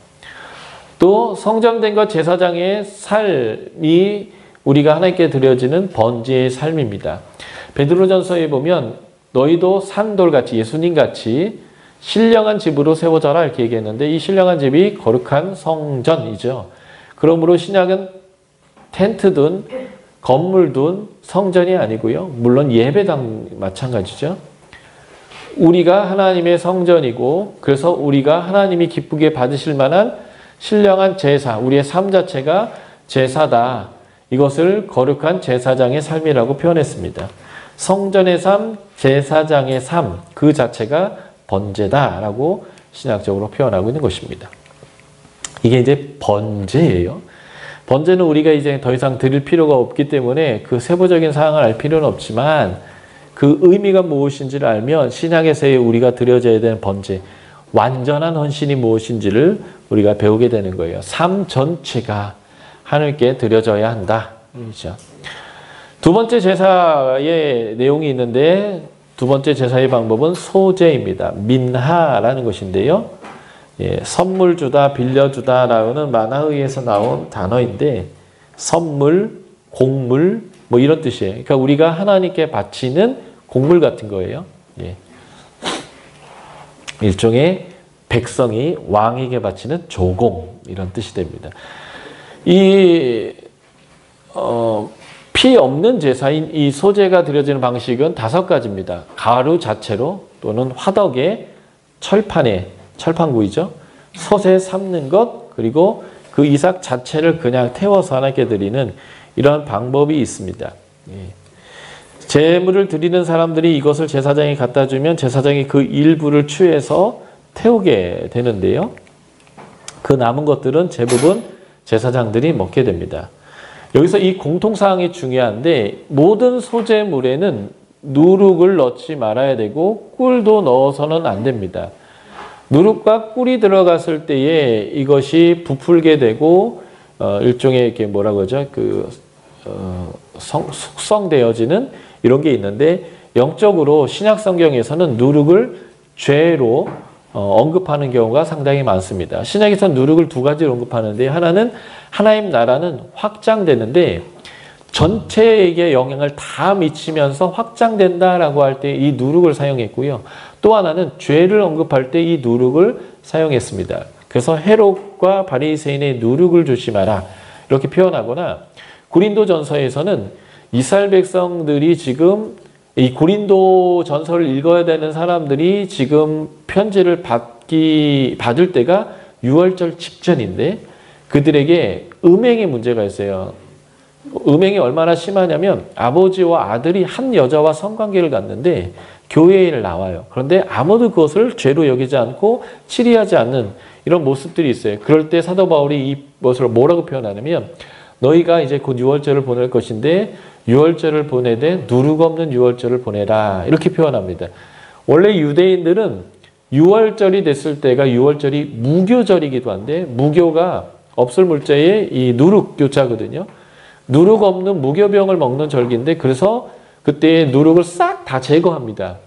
또 성전된 것 제사장의 삶이 우리가 하나님께 드려지는 번제의 삶입니다. 베드로전서에 보면 너희도 산돌같이 예수님같이 신령한 집으로 세워져라 이렇게 얘기했는데 이 신령한 집이 거룩한 성전이죠. 그러므로 신약은 텐트든 건물든 성전이 아니고요. 물론 예배당 마찬가지죠. 우리가 하나님의 성전이고 그래서 우리가 하나님이 기쁘게 받으실 만한 신령한 제사, 우리의 삶 자체가 제사다. 이것을 거룩한 제사장의 삶이라고 표현했습니다. 성전의 삶, 제사장의 삶, 그 자체가 번제다라고 신학적으로 표현하고 있는 것입니다. 이게 이제 번제예요. 번제는 우리가 이제 더 이상 드릴 필요가 없기 때문에 그 세부적인 사항을 알 필요는 없지만 그 의미가 무엇인지를 알면 신약에서의 우리가 드려져야 되는 번제, 완전한 헌신이 무엇인지를 우리가 배우게 되는 거예요. 삶 전체가 하늘께 드려져야 한다. 그렇죠? 두 번째 제사의 내용이 있는데 두 번째 제사의 방법은 소제입니다. 민하라는 것인데요. 선물 주다, 빌려주다 라는 만화의에서 나온 단어인데 선물, 곡물 뭐 이런 뜻이에요. 그러니까 우리가 하나님께 바치는 곡물 같은 거예요. 일종의 백성이 왕에게 바치는 조공 이런 뜻이 됩니다. 피 없는 제사인 이 소제가 드려지는 방식은 5가지입니다. 가루 자체로 또는 화덕에 철판에 철판구이죠. 솥에 삶는 것 그리고 그 이삭 자체를 그냥 태워서 하나님께 드리는 이런 방법이 있습니다. 제물을 드리는 사람들이 이것을 제사장이 갖다 주면 제사장이 그 일부를 취해서 태우게 되는데요. 그 남은 것들은 대부분 제사장들이 먹게 됩니다. 여기서 이 공통사항이 중요한데 모든 소제물에는 누룩을 넣지 말아야 되고 꿀도 넣어서는 안 됩니다. 누룩과 꿀이 들어갔을 때에 이것이 부풀게 되고 일종의 이렇게 뭐라고 하죠? 숙성되어지는 이런 게 있는데 영적으로 신약 성경에서는 누룩을 죄로 언급하는 경우가 상당히 많습니다. 신약에서는 누룩을 두 가지로 언급하는데 하나는 하나님 나라는 확장되는데 전체에게 영향을 다 미치면서 확장된다라고 할 때 이 누룩을 사용했고요. 또 하나는 죄를 언급할 때 이 누룩을 사용했습니다. 그래서 헤롯과 바리새인의 누룩을 조심하라 이렇게 표현하거나 고린도전서에서는 이스라엘 백성들이 지금 이 고린도 전서를 읽어야 되는 사람들이 지금 편지를 받을 때가 유월절 직전인데 그들에게 음행의 문제가 있어요. 음행이 얼마나 심하냐면 아버지와 아들이 한 여자와 성관계를 갖는데 교회에 나와요. 그런데 아무도 그것을 죄로 여기지 않고 치리하지 않는 이런 모습들이 있어요. 그럴 때 사도 바울이 이것을 뭐라고 표현하냐면 너희가 이제 곧 유월절을 보낼 것인데 유월절을 보내되 누룩 없는 유월절을 보내라 이렇게 표현합니다. 원래 유대인들은 유월절이 됐을 때가 유월절이 무교절이기도 한데 무교가 없을 물자에 이 누룩 교자거든요. 누룩 없는 무교병을 먹는 절기인데 그래서 그때 누룩을 싹 다 제거합니다.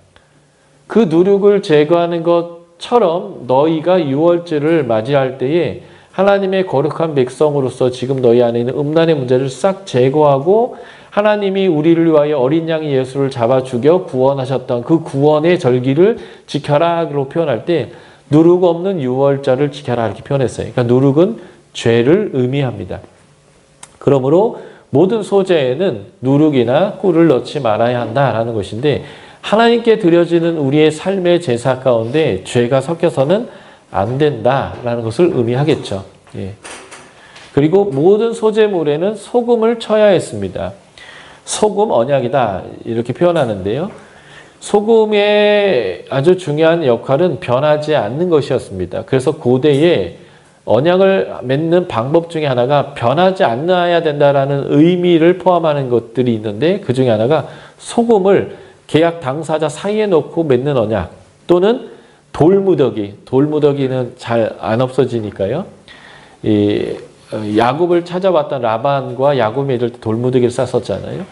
그 누룩을 제거하는 것처럼 너희가 유월절을 맞이할 때에 하나님의 거룩한 백성으로서 지금 너희 안에 있는 음란의 문제를 싹 제거하고 하나님이 우리를 위하여 어린 양 예수를 잡아 죽여 구원하셨던 그 구원의 절기를 지켜라로 표현할 때 누룩 없는 유월절을 지켜라 이렇게 표현했어요. 그러니까 누룩은 죄를 의미합니다. 그러므로 모든 소재에는 누룩이나 꿀을 넣지 말아야 한다라는 것인데 하나님께 드려지는 우리의 삶의 제사 가운데 죄가 섞여서는 안 된다라는 것을 의미하겠죠. 예. 그리고 모든 소재물에는 소금을 쳐야 했습니다. 소금 언약이다 이렇게 표현하는데요. 소금의 아주 중요한 역할은 변하지 않는 것이었습니다. 그래서 고대에 언약을 맺는 방법 중에 하나가 변하지 않아야 된다라는 의미를 포함하는 것들이 있는데 그 중에 하나가 소금을 계약 당사자 사이에 놓고 맺는 언약 또는 돌무더기는 잘 안 없어지니까요. 이 야곱을 찾아왔던 라반과 야곱이 이럴 때 돌무더기를 쌌었잖아요.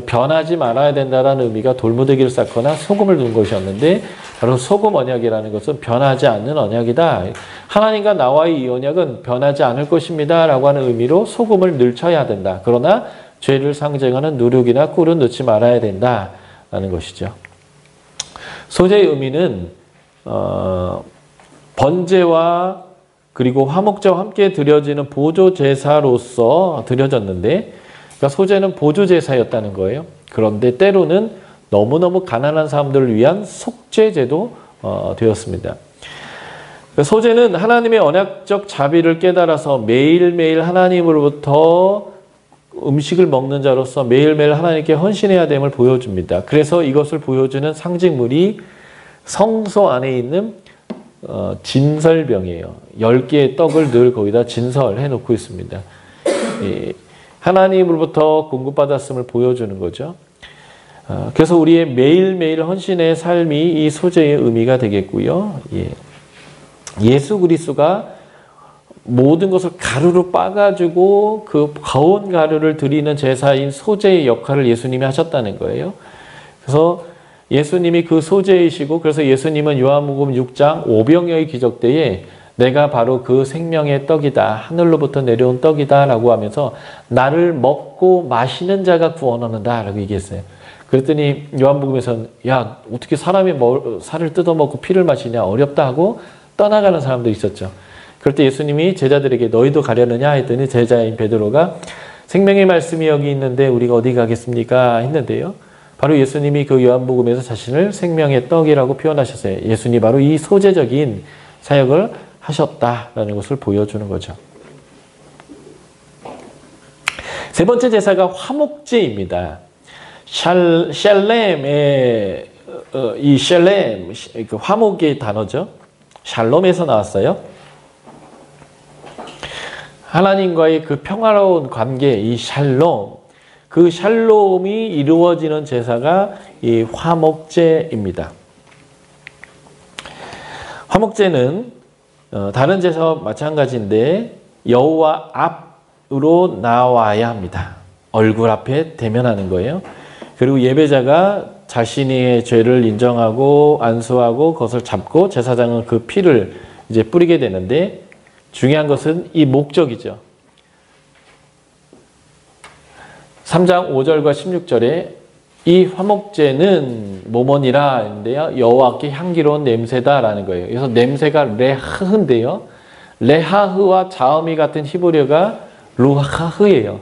변하지 말아야 된다는 의미가 돌무더기를 쌓거나 소금을 넣은 것이었는데 바로 소금 언약이라는 것은 변하지 않는 언약이다. 하나님과 나와의 이 언약은 변하지 않을 것입니다 라고 하는 의미로 소금을 늘 쳐야 된다. 그러나 죄를 상징하는 누룩이나 꿀은 넣지 말아야 된다라는 것이죠. 소재의 의미는 번제와 그리고 화목제와 함께 드려지는 보조제사로서 드려졌는데 그러니까 소재는 보조제사였다는 거예요. 그런데 때로는 너무너무 가난한 사람들을 위한 속죄제도 되었습니다. 소재는 하나님의 언약적 자비를 깨달아서 매일매일 하나님으로부터 음식을 먹는 자로서 매일매일 하나님께 헌신해야 됨을 보여줍니다. 그래서 이것을 보여주는 상징물이 성소 안에 있는 진설병이에요. 10개의 떡을 늘 거기다 진설해 놓고 있습니다. 하나님으로부터 공급받았음을 보여주는 거죠. 그래서 우리의 매일매일 헌신의 삶이 이 소재의 의미가 되겠고요. 예수 그리스도가 모든 것을 가루로 빻아가지고 그 거운 가루를 드리는 제사인 소재의 역할을 예수님이 하셨다는 거예요. 그래서 예수님이 그 소재이시고 그래서 예수님은 요한복음 6장 오병이어의 기적 때에 내가 바로 그 생명의 떡이다. 하늘로부터 내려온 떡이다. 라고 하면서 나를 먹고 마시는 자가 구원 얻는다. 라고 얘기했어요. 그랬더니 요한복음에서는 야 어떻게 사람이 살을 뜯어먹고 피를 마시냐 어렵다 하고 떠나가는 사람도 있었죠. 그럴 때 예수님이 제자들에게 너희도 가려느냐 했더니 제자인 베드로가 생명의 말씀이 여기 있는데 우리가 어디 가겠습니까? 했는데요. 바로 예수님이 그 요한복음에서 자신을 생명의 떡이라고 표현하셨어요. 예수님이 바로 이 소재적인 사역을 하셨다라는 것을 보여주는 거죠. 세 번째 제사가 화목제입니다. 샬렘의 이 샬렘 그 화목의 단어죠. 샬롬에서 나왔어요. 하나님과의 그 평화로운 관계, 이 샬롬, 그 샬롬이 이루어지는 제사가 이 화목제입니다. 화목제는 다른 제사와 마찬가지인데 여호와 앞으로 나와야 합니다. 얼굴 앞에 대면하는 거예요. 그리고 예배자가 자신의 죄를 인정하고 안수하고 그것을 잡고 제사장은 그 피를 이제 뿌리게 되는데 중요한 것은 이 목적이죠. 3장 5절과 16절에 이 화목제는 뭐뭐니라 했는데요. 여호와께 향기로운 냄새다라는 거예요. 그래서 냄새가 레하흐인데요. 레하흐와 자음이 같은 히브리어가 루하흐예요.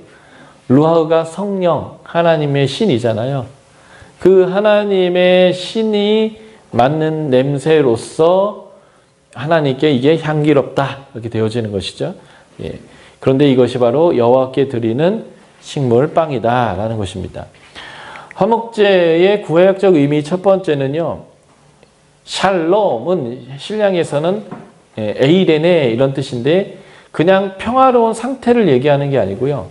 루하흐가 성령, 하나님의 신이잖아요. 그 하나님의 신이 맡는 냄새로서 하나님께 이게 향기롭다 이렇게 되어지는 것이죠. 예. 그런데 이것이 바로 여호와께 드리는 식물 빵이다라는 것입니다. 화목제의 구약적 의미 첫 번째는요. 샬롬은 신약에서는 에이레네 이런 뜻인데 그냥 평화로운 상태를 얘기하는 게 아니고요.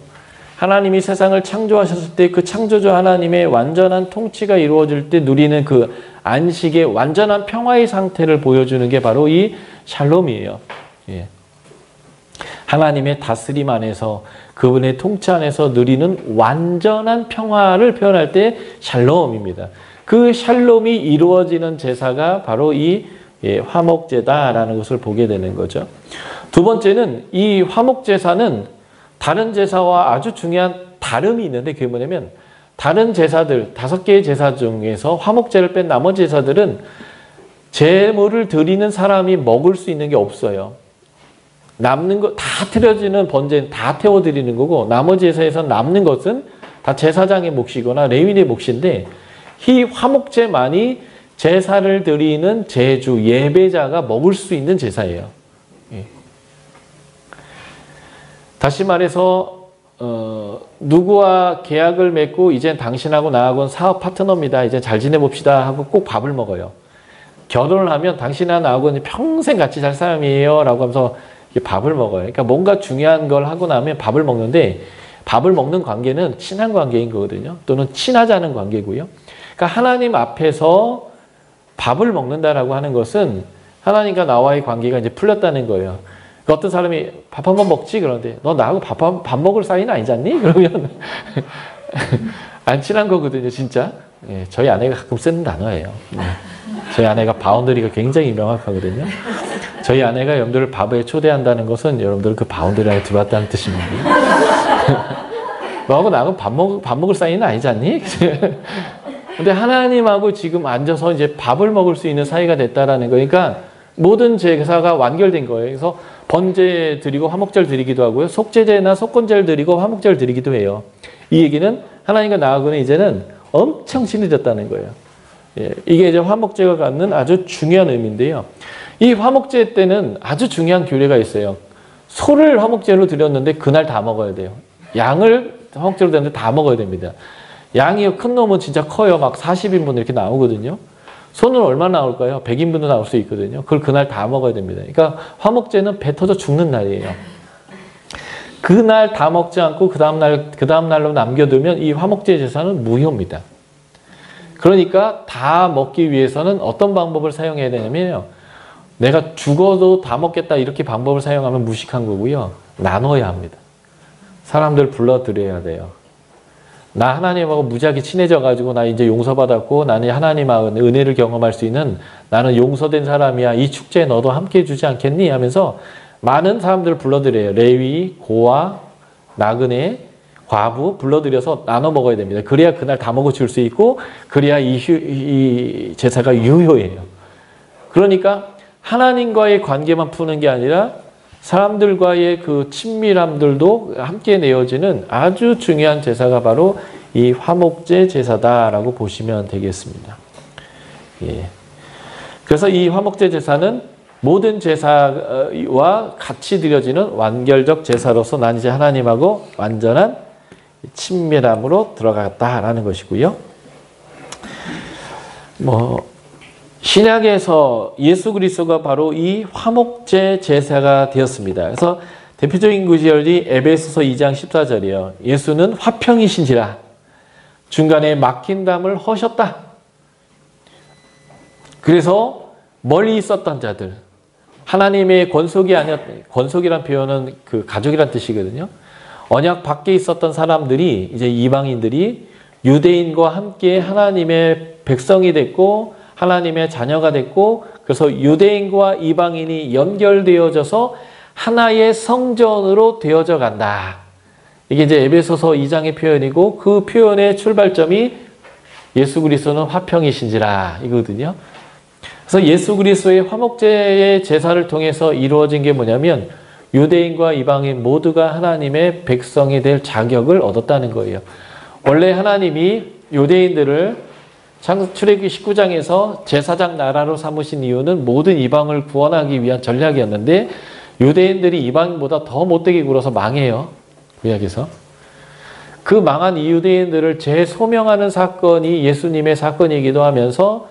하나님이 세상을 창조하셨을 때 그 창조주 하나님의 완전한 통치가 이루어질 때 누리는 그 안식의 완전한 평화의 상태를 보여주는 게 바로 이 샬롬이에요. 예. 하나님의 다스림 안에서 그분의 통치 안에서 누리는 완전한 평화를 표현할 때 샬롬입니다. 그 샬롬이 이루어지는 제사가 바로 이 화목제다라는 것을 보게 되는 거죠. 두 번째는 이 화목제사는 다른 제사와 아주 중요한 다름이 있는데 그게 뭐냐면 다른 제사들 5개의 제사 중에서 화목제를 뺀 나머지 제사들은 제물을 드리는 사람이 먹을 수 있는 게 없어요. 남는 거 다 드려지는 번제는 다 태워드리는 거고 나머지 제사에서 남는 것은 다 제사장의 몫이거나 레위인의 몫인데 이 화목제만이 제사를 드리는 제주 예배자가 먹을 수 있는 제사예요. 예. 다시 말해서 누구와 계약을 맺고 이제 당신하고 나하고는 사업 파트너입니다. 이제 잘 지내봅시다 하고 꼭 밥을 먹어요. 결혼을 하면 당신하고 나하고는 평생 같이 살 사람이에요 라고 하면서 밥을 먹어요. 그러니까 뭔가 중요한 걸 하고 나면 밥을 먹는데 밥을 먹는 관계는 친한 관계인 거거든요. 또는 친하지 않은 관계고요. 그러니까 하나님 앞에서 밥을 먹는다라고 하는 것은 하나님과 나와의 관계가 이제 풀렸다는 거예요. 그러니까 어떤 사람이 밥 한 번 먹지? 그러는데 너 나하고 밥 먹을 사이는 아니잖니? 그러면 안 친한 거거든요, 진짜. 예, 저희 아내가 가끔 쓰는 단어예요. 저희 아내가 바운더리가 굉장히 명확하거든요. 저희 아내가 여러분들을 밥에 초대한다는 것은 여러분들 그 바운더리 안에 들어왔다는 뜻입니다. 너하고 나하고 밥 먹을 사이는 아니잖니? 근데 하나님하고 지금 앉아서 이제 밥을 먹을 수 있는 사이가 됐다라는 거니까 모든 제사가 완결된 거예요. 그래서 번제 드리고 화목제를 드리기도 하고요. 속죄제나 속건제를 드리고 화목제를 드리기도 해요. 이 얘기는 하나님과 나하고는 이제는 엄청 친해졌다는 거예요. 예, 이게 이제 화목제가 갖는 아주 중요한 의미인데요. 이 화목제 때는 아주 중요한 규례가 있어요. 소를 화목제로 드렸는데 그날 다 먹어야 돼요. 양을 화목제로 드렸는데 다 먹어야 됩니다. 양이 큰 놈은 진짜 커요. 막 40인분 이렇게 나오거든요. 소는 얼마나 나올까요? 100인분도 나올 수 있거든요. 그걸 그날 다 먹어야 됩니다. 그러니까 화목제는 배 터져 죽는 날이에요. 그날 다 먹지 않고 그 다음날로 남겨두면 이 화목제 제사는 무효입니다. 그러니까 다 먹기 위해서는 어떤 방법을 사용해야 되냐면요. 내가 죽어도 다 먹겠다 이렇게 방법을 사용하면 무식한 거고요. 나눠야 합니다. 사람들 불러드려야 돼요. 나 하나님하고 무지하게 친해져가지고 나 이제 용서받았고 나는 하나님하고 은혜를 경험할 수 있는 나는 용서된 사람이야. 이 축제에 너도 함께 해주지 않겠니? 하면서 많은 사람들을 불러드려요. 레위, 고아, 나그네, 과부 불러들여서 나눠 먹어야 됩니다. 그래야 그날 다 먹어줄 수 있고 그래야 이 제사가 유효해요. 그러니까 하나님과의 관계만 푸는 게 아니라 사람들과의 그 친밀함들도 함께 내어지는 아주 중요한 제사가 바로 이 화목제 제사다라고 보시면 되겠습니다. 예. 그래서 이 화목제 제사는 모든 제사와 같이 드려지는 완결적 제사로서 난 이제 하나님하고 완전한 친밀함으로 들어갔다라는 것이고요. 신약에서 예수 그리스도가 바로 이 화목제 제사가 되었습니다. 그래서 대표적인 구절이 에베소서 2장 14절이에요. 예수는 화평이신지라 중간에 막힌 담을 허셨다. 그래서 멀리 있었던 자들, 하나님의 권속이 아니었, 권속이란 표현은 그 가족이란 뜻이거든요. 언약 밖에 있었던 사람들이 이제 이방인들이 유대인과 함께 하나님의 백성이 됐고 하나님의 자녀가 됐고 그래서 유대인과 이방인이 연결되어져서 하나의 성전으로 되어져 간다. 이게 이제 에베소서 2장의 표현이고 그 표현의 출발점이 예수 그리스도는 화평이신지라 이거거든요. 그래서 예수 그리스도의 화목제의 제사를 통해서 이루어진 게 뭐냐면 유대인과 이방인 모두가 하나님의 백성이 될 자격을 얻었다는 거예요. 원래 하나님이 유대인들을 창세기 19장에서 제사장 나라로 삼으신 이유는 모든 이방을 구원하기 위한 전략이었는데 유대인들이 이방인보다 더 못되게 굴어서 망해요. 구약에서. 그 망한 이 유대인들을 재소명하는 사건이 예수님의 사건이기도 하면서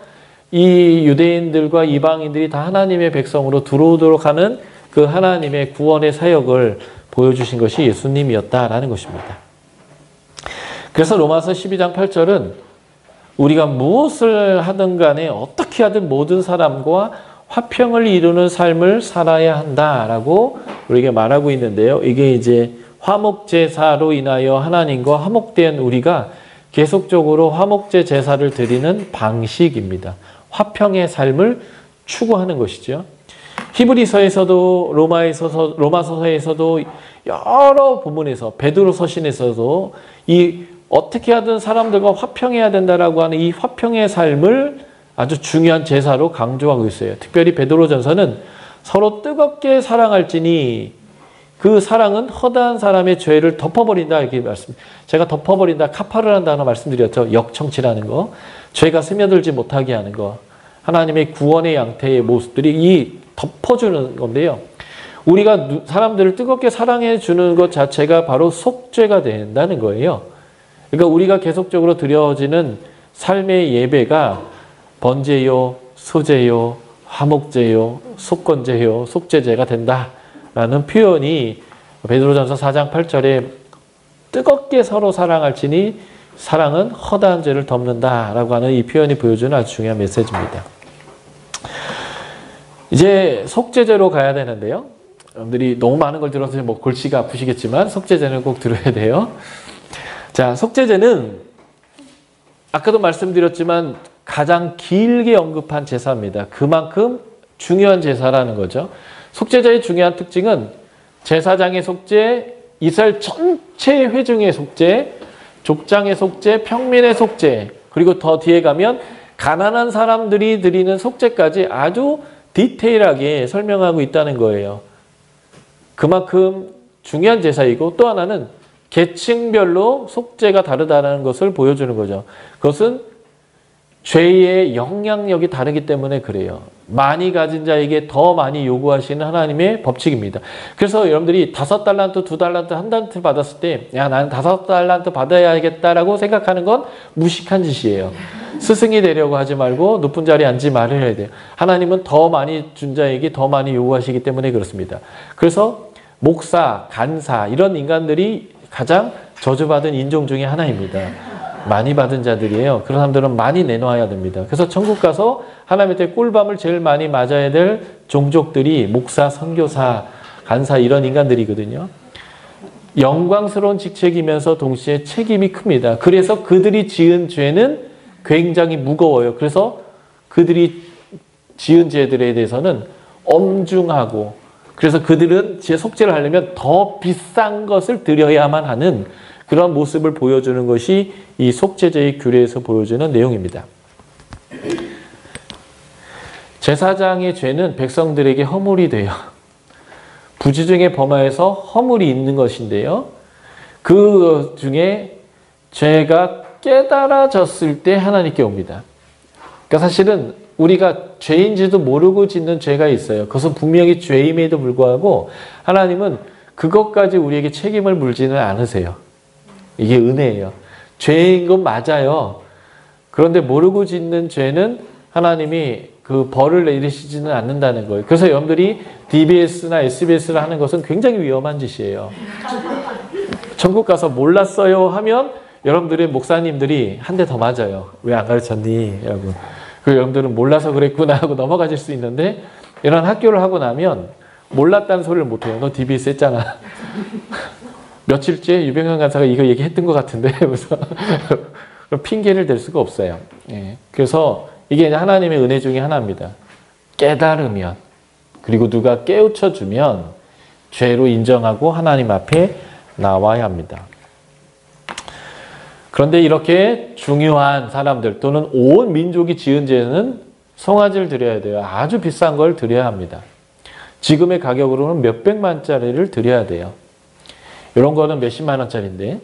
이 유대인들과 이방인들이 다 하나님의 백성으로 들어오도록 하는 그 하나님의 구원의 사역을 보여주신 것이 예수님이었다라는 것입니다. 그래서 로마서 12장 8절은 우리가 무엇을 하든 간에 어떻게 하든 모든 사람과 화평을 이루는 삶을 살아야 한다라고 우리에게 말하고 있는데요. 이게 이제 화목제사로 인하여 하나님과 화목된 우리가 계속적으로 화목제 제사를 드리는 방식입니다. 화평의 삶을 추구하는 것이죠. 히브리서에서도 로마서에서도 여러 본문에서 베드로 서신에서도 이 어떻게 하든 사람들과 화평해야 된다라고 하는 이 화평의 삶을 아주 중요한 제사로 강조하고 있어요. 특별히 베드로전서는 서로 뜨겁게 사랑할지니 그 사랑은 허다한 사람의 죄를 덮어버린다 이렇게 말씀. 제가 덮어버린다 카파르라는 단어 말씀드렸죠. 역청치라는 거, 죄가 스며들지 못하게 하는 거, 하나님의 구원의 양태의 모습들이 이 덮어주는 건데요. 우리가 사람들을 뜨겁게 사랑해 주는 것 자체가 바로 속죄가 된다는 거예요. 그러니까 우리가 계속적으로 드려지는 삶의 예배가 번제요, 소제요, 화목제요, 속건제요, 속죄제가 된다라는 표현이 베드로전서 4장 8절에 뜨겁게 서로 사랑할지니 사랑은 허다한 죄를 덮는다라고 하는 이 표현이 보여주는 아주 중요한 메시지입니다. 이제 속죄제로 가야 되는데요. 여러분들이 너무 많은 걸 들어서 뭐 골치가 아프시겠지만 속죄제는 꼭 들어야 돼요. 자, 속죄제는 아까도 말씀드렸지만 가장 길게 언급한 제사입니다. 그만큼 중요한 제사라는 거죠. 속죄제의 중요한 특징은 제사장의 속죄, 이스라엘 전체 회중의 속죄, 족장의 속죄, 평민의 속죄, 그리고 더 뒤에 가면 가난한 사람들이 드리는 속죄까지 아주 디테일하게 설명하고 있다는 거예요. 그만큼 중요한 제사이고 또 하나는 계층별로 속죄가 다르다는 것을 보여주는 거죠. 그것은 죄의 영향력이 다르기 때문에 그래요. 많이 가진 자에게 더 많이 요구하시는 하나님의 법칙입니다. 그래서 여러분들이 5달란트, 2달란트, 1달란트 받았을 때 야, 나는 5달란트 받아야겠다라고 생각하는 건 무식한 짓이에요. 스승이 되려고 하지 말고 높은 자리에 앉지 말아야 돼요. 하나님은 더 많이 준 자에게 더 많이 요구하시기 때문에 그렇습니다. 그래서 목사, 간사 이런 인간들이 가장 저주받은 인종 중에 하나입니다. 많이 받은 자들이에요. 그런 사람들은 많이 내놓아야 됩니다. 그래서 천국 가서 하나님의 꿀밤을 제일 많이 맞아야 될 종족들이 목사, 선교사, 간사 이런 인간들이거든요. 영광스러운 직책이면서 동시에 책임이 큽니다. 그래서 그들이 지은 죄는 굉장히 무거워요. 그래서 그들이 지은 죄들에 대해서는 엄중하고 그래서 그들은 제 속죄를 하려면 더 비싼 것을 드려야만 하는 그런 모습을 보여주는 것이 이 속죄제의 규례에서 보여주는 내용입니다. 제사장의 죄는 백성들에게 허물이 돼요. 부지중에 범하여서 허물이 있는 것인데요. 그 중에 죄가 깨달아졌을 때 하나님께 옵니다. 그러니까 사실은 우리가 죄인지도 모르고 짓는 죄가 있어요. 그것은 분명히 죄임에도 불구하고 하나님은 그것까지 우리에게 책임을 물지는 않으세요. 이게 은혜예요. 죄인 건 맞아요. 그런데 모르고 짓는 죄는 하나님이 그 벌을 내리시지는 않는다는 거예요. 그래서 여러분들이 DBS나 SBS를 하는 것은 굉장히 위험한 짓이에요. 천국 가서 몰랐어요 하면 여러분들의 목사님들이 한 대 더 맞아요. 왜 안 가르쳤니? 라고. 그 여러분들은 몰라서 그랬구나 하고 넘어가실 수 있는데 이런 학교를 하고 나면 몰랐다는 소리를 못해요. 너 DBS 했잖아. 며칠째 유병현 간사가 이거 얘기했던 것 같은데 그래서 그럼 핑계를 댈 수가 없어요. 예. 그래서 이게 하나님의 은혜 중에 하나입니다. 깨달으면, 그리고 누가 깨우쳐 주면 죄로 인정하고 하나님 앞에 나와야 합니다. 그런데 이렇게 중요한 사람들 또는 온 민족이 지은 죄는 송아지를 드려야 돼요. 아주 비싼 걸 드려야 합니다. 지금의 가격으로는 몇백만짜리를 드려야 돼요. 이런 거는 몇십만 원짜리인데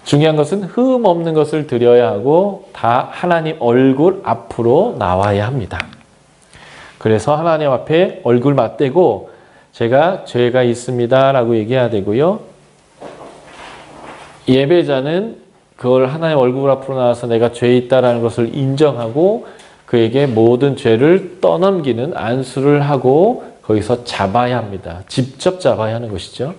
중요한 것은 흠 없는 것을 드려야 하고 다 하나님 얼굴 앞으로 나와야 합니다. 그래서 하나님 앞에 얼굴 맞대고 제가 죄가 있습니다 라고 얘기해야 되고요. 예배자는 그걸 하나님 얼굴 앞으로 나와서 내가 죄 있다라는 것을 인정하고 그에게 모든 죄를 떠넘기는 안수를 하고 거기서 잡아야 합니다. 직접 잡아야 하는 것이죠.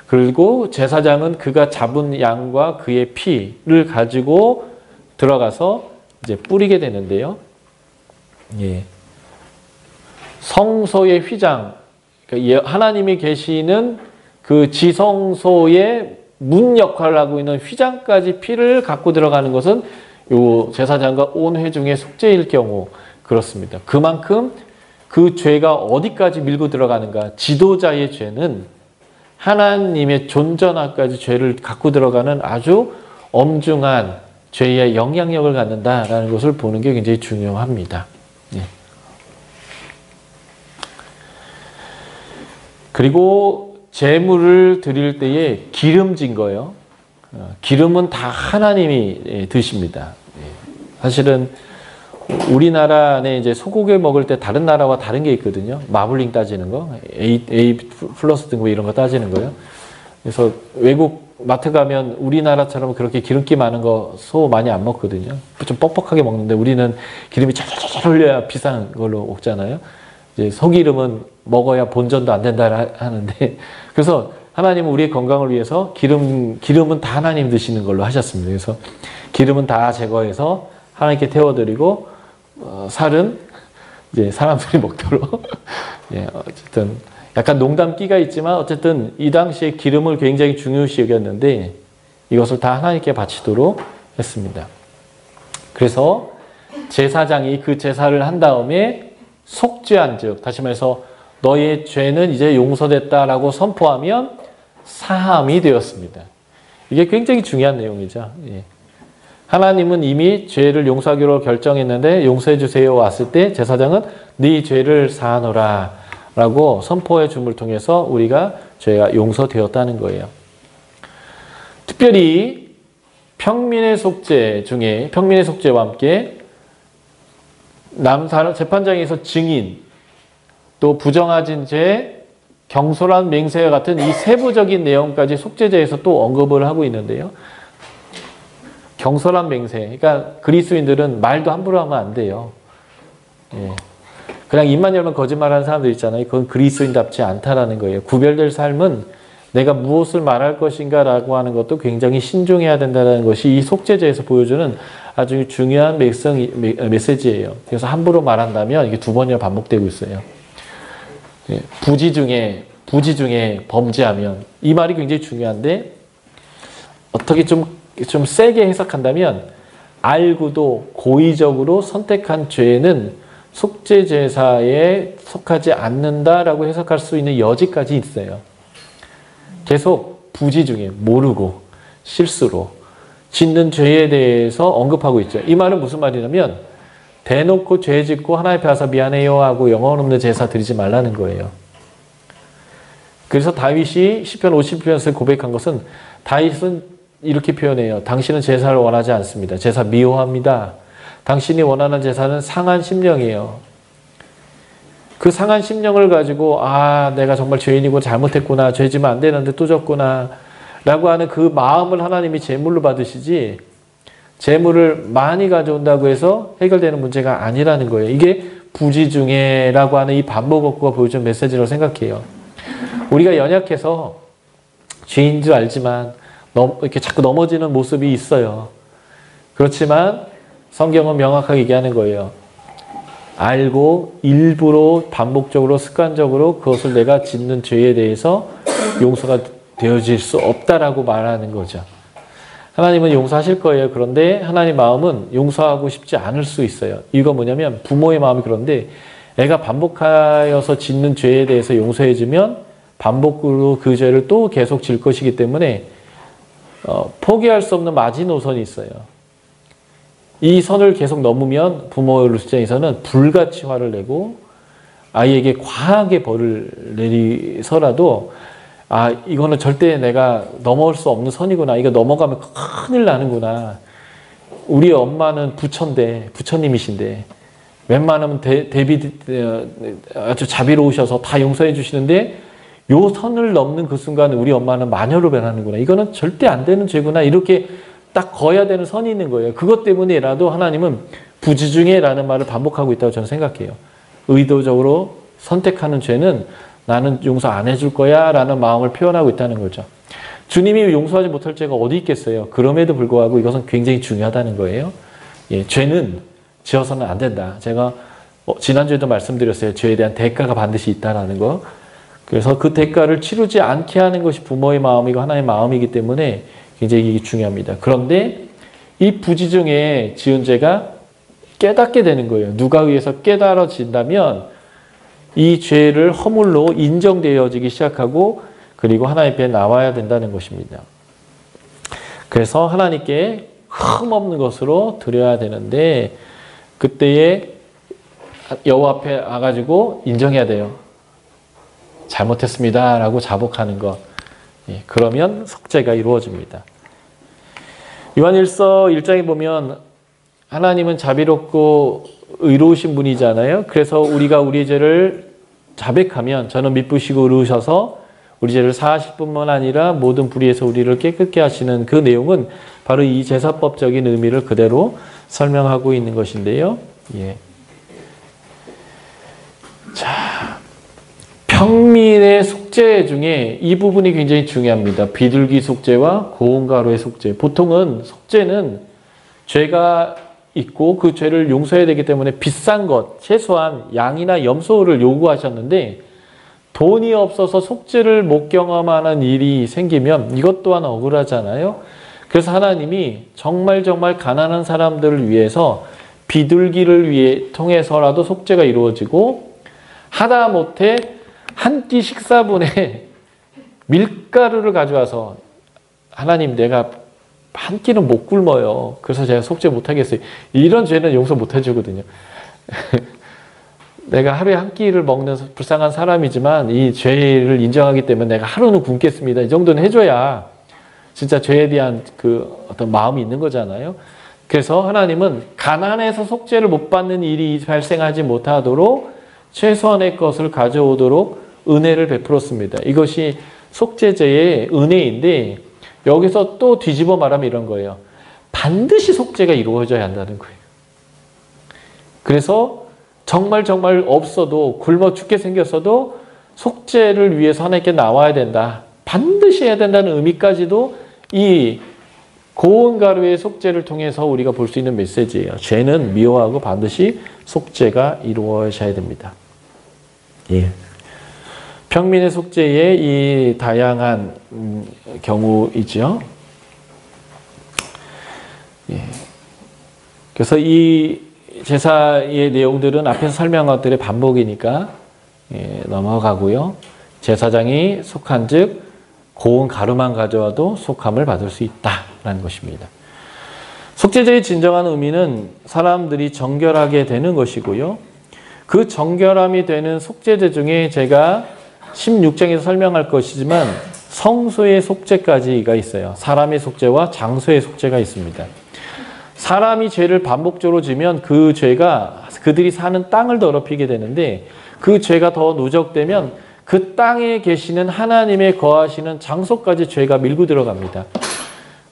그리고 제사장은 그가 잡은 양과 그의 피를 가지고 들어가서 이제 뿌리게 되는데요. 예. 성소의 휘장, 그러니까 하나님이 계시는 그 지성소의 문 역할을 하고 있는 휘장까지 피를 갖고 들어가는 것은 요 제사장과 온 회중의 속죄일 경우 그렇습니다. 그만큼 그 죄가 어디까지 밀고 들어가는가, 지도자의 죄는 하나님의 존전함까지 죄를 갖고 들어가는 아주 엄중한 죄의 영향력을 갖는다라는 것을 보는 게 굉장히 중요합니다. 예. 그리고 제물을 드릴 때에 기름진 거예요. 기름은 다 하나님이 드십니다. 사실은 우리나라 안에 이제 소고기 먹을 때 다른 나라와 다른 게 있거든요. 마블링 따지는 거, A 플러스 등급 이런 거 따지는 거예요. 그래서 외국 마트 가면 우리나라처럼 그렇게 기름기 많은 거 소 많이 안 먹거든요. 좀 뻑뻑하게 먹는데 우리는 기름이 찰찰찰 흘려야 비싼 걸로 먹잖아요. 이제 소기름은 먹어야 본전도 안 된다 하는데 그래서 하나님은 우리의 건강을 위해서 기름은 다 하나님 드시는 걸로 하셨습니다. 그래서 기름은 다 제거해서 하나님께 태워드리고 살은 이제 사람들이 먹도록 예, 어쨌든 약간 농담 끼가 있지만 어쨌든 이 당시에 기름을 굉장히 중요시 여겼는데 이것을 다 하나님께 바치도록 했습니다. 그래서 제사장이 그 제사를 한 다음에 속죄한 즉, 다시 말해서 너의 죄는 이제 용서됐다라고 선포하면 사함이 되었습니다. 이게 굉장히 중요한 내용이죠. 예. 하나님은 이미 죄를 용서하기로 결정했는데 용서해 주세요 왔을 때 제사장은 네 죄를 사하노라 라고 선포해 줌을 통해서 우리가 죄가 용서되었다는 거예요. 특별히 평민의 속죄 중에 평민의 속죄와 함께 재판장에서 증인 또 부정하진 죄, 경솔한 맹세와 같은 이 세부적인 내용까지 속죄제에서 또 언급을 하고 있는데요. 경솔한 맹세, 그러니까 그리스도인들은 말도 함부로 하면 안 돼요. 예. 그냥 입만 열면 거짓말하는 사람들 있잖아요. 그건 그리스도인답지 않다라는 거예요. 구별될 삶은 내가 무엇을 말할 것인가 라고 하는 것도 굉장히 신중해야 된다는 것이 이 속죄제에서 보여주는 아주 중요한 메시지예요. 그래서 함부로 말한다면 이게 두 번이나 반복되고 있어요. 예. 부지 중에 범죄하면 이 말이 굉장히 중요한데 어떻게 좀 세게 해석한다면 알고도 고의적으로 선택한 죄는 속죄제사에 속하지 않는다라고 해석할 수 있는 여지까지 있어요. 계속 부지 중에 모르고 실수로 짓는 죄에 대해서 언급하고 있죠. 이 말은 무슨 말이냐면 대놓고 죄 짓고 하나님 앞에 와서 미안해요 하고 영혼 없는 제사 드리지 말라는 거예요. 그래서 다윗이 시편 50편에서 고백한 것은 다윗은 이렇게 표현해요. 당신은 제사를 원하지 않습니다. 제사 미워합니다. 당신이 원하는 제사는 상한 심령이에요. 그 상한 심령을 가지고 내가 정말 죄인이고 잘못했구나. 죄 지면 안 되는데 또 졌구나. 라고 하는 그 마음을 하나님이 제물로 받으시지 제물을 많이 가져온다고 해서 해결되는 문제가 아니라는 거예요. 이게 부지중해라고 하는 이 반복어구가 보여준 메시지라고 생각해요. 우리가 연약해서 죄인 줄 알지만 이렇게 자꾸 넘어지는 모습이 있어요. 그렇지만 성경은 명확하게 얘기하는 거예요. 알고 일부러 반복적으로 습관적으로 그것을 내가 짓는 죄에 대해서 용서가 되어질 수 없다라고 말하는 거죠. 하나님은 용서하실 거예요. 그런데 하나님 마음은 용서하고 싶지 않을 수 있어요. 이거 뭐냐면 부모의 마음이 그런데 애가 반복하여서 짓는 죄에 대해서 용서해주면 반복으로 그 죄를 또 계속 질 것이기 때문에 포기할 수 없는 마지노선이 있어요. 이 선을 계속 넘으면 부모의 입장에서는 불같이 화를 내고 아이에게 과하게 벌을 내리서라도 아, 이거는 절대 내가 넘어올 수 없는 선이구나. 이거 넘어가면 큰일 나는구나. 우리 엄마는 부처님이신데 웬만하면 아주 자비로우셔서 다 용서해 주시는데 요 선을 넘는 그 순간 우리 엄마는 마녀로 변하는구나. 이거는 절대 안 되는 죄구나. 이렇게 딱 거야 되는 선이 있는 거예요. 그것 때문에라도 하나님은 부지중에라는 말을 반복하고 있다고 저는 생각해요. 의도적으로 선택하는 죄는 나는 용서 안 해줄 거야 라는 마음을 표현하고 있다는 거죠. 주님이 용서하지 못할 죄가 어디 있겠어요. 그럼에도 불구하고 이것은 굉장히 중요하다는 거예요. 예, 죄는 지어서는 안 된다. 제가 지난주에도 말씀드렸어요. 죄에 대한 대가가 반드시 있다는 거. 그래서 그 대가를 치르지 않게 하는 것이 부모의 마음이고 하나님의 마음이기 때문에 굉장히 중요합니다. 그런데 이 부지중에 지은 죄가 깨닫게 되는 거예요. 누가 의해서 깨달아진다면 이 죄를 허물로 인정되어지기 시작하고 그리고 하나님 앞에 나와야 된다는 것입니다. 그래서 하나님께 흠없는 것으로 드려야 되는데 그때에 여호와 앞에 와가지고 인정해야 돼요. 잘못했습니다 라고 자복하는 것. 예, 그러면 속죄가 이루어집니다. 요한일서 1장에 보면 하나님은 자비롭고 의로우신 분이잖아요. 그래서 우리가 우리의 죄를 자백하면 저는 미쁘시고 의로우셔서 우리 죄를 사하실 뿐만 아니라 모든 불의에서 우리를 깨끗게 하시는 그 내용은 바로 이 제사법적인 의미를 그대로 설명하고 있는 것인데요. 예. 자, 평민의 속죄 중에 이 부분이 굉장히 중요합니다. 비둘기 속죄와 고운 가루의 속죄. 보통은 속죄는 죄가 있고 그 죄를 용서해야 되기 때문에 비싼 것, 최소한 양이나 염소를 요구하셨는데 돈이 없어서 속죄를 못 경험하는 일이 생기면 이것 또한 억울하잖아요. 그래서 하나님이 정말 가난한 사람들을 위해서 비둘기를 통해서라도 속죄가 이루어지고 하다못해 한 끼 식사분에 밀가루를 가져와서 하나님 내가 한 끼는 못 굶어요. 그래서 제가 속죄 못 하겠어요. 이런 죄는 용서 못 해주거든요. 내가 하루에 한 끼를 먹는 불쌍한 사람이지만 이 죄를 인정하기 때문에 내가 하루는 굶겠습니다. 이 정도는 해줘야 진짜 죄에 대한 그 어떤 마음이 있는 거잖아요. 그래서 하나님은 가난해서 속죄를 못 받는 일이 발생하지 못하도록 최소한의 것을 가져오도록 은혜를 베풀었습니다. 이것이 속죄제의 은혜인데 여기서 또 뒤집어 말하면 이런 거예요. 반드시 속죄가 이루어져야 한다는 거예요. 그래서 정말 없어도 굶어 죽게 생겼어도 속죄를 위해서 하나님께 나와야 된다. 반드시 해야 된다는 의미까지도 이 고운 가루의 속죄를 통해서 우리가 볼 수 있는 메시지예요. 죄는 미워하고 반드시 속죄가 이루어져야 됩니다. 예. 평민의 속죄의 이 다양한 경우이죠. 예. 그래서 이 제사의 내용들은 앞에서 설명한 것들의 반복이니까 넘어가고요. 제사장이 속한 즉 고운 가루만 가져와도 속함을 받을 수 있다라는 것입니다. 속죄제의 진정한 의미는 사람들이 정결하게 되는 것이고요. 그 정결함이 되는 속죄제 중에 제가 16장에서 설명할 것이지만 성소의 속죄까지가 있어요. 사람의 속죄와 장소의 속죄가 있습니다. 사람이 죄를 반복적으로 지면 그 죄가 그들이 사는 땅을 더럽히게 되는데 그 죄가 더 누적되면 그 땅에 계시는 하나님의 거하시는 장소까지 죄가 밀고 들어갑니다.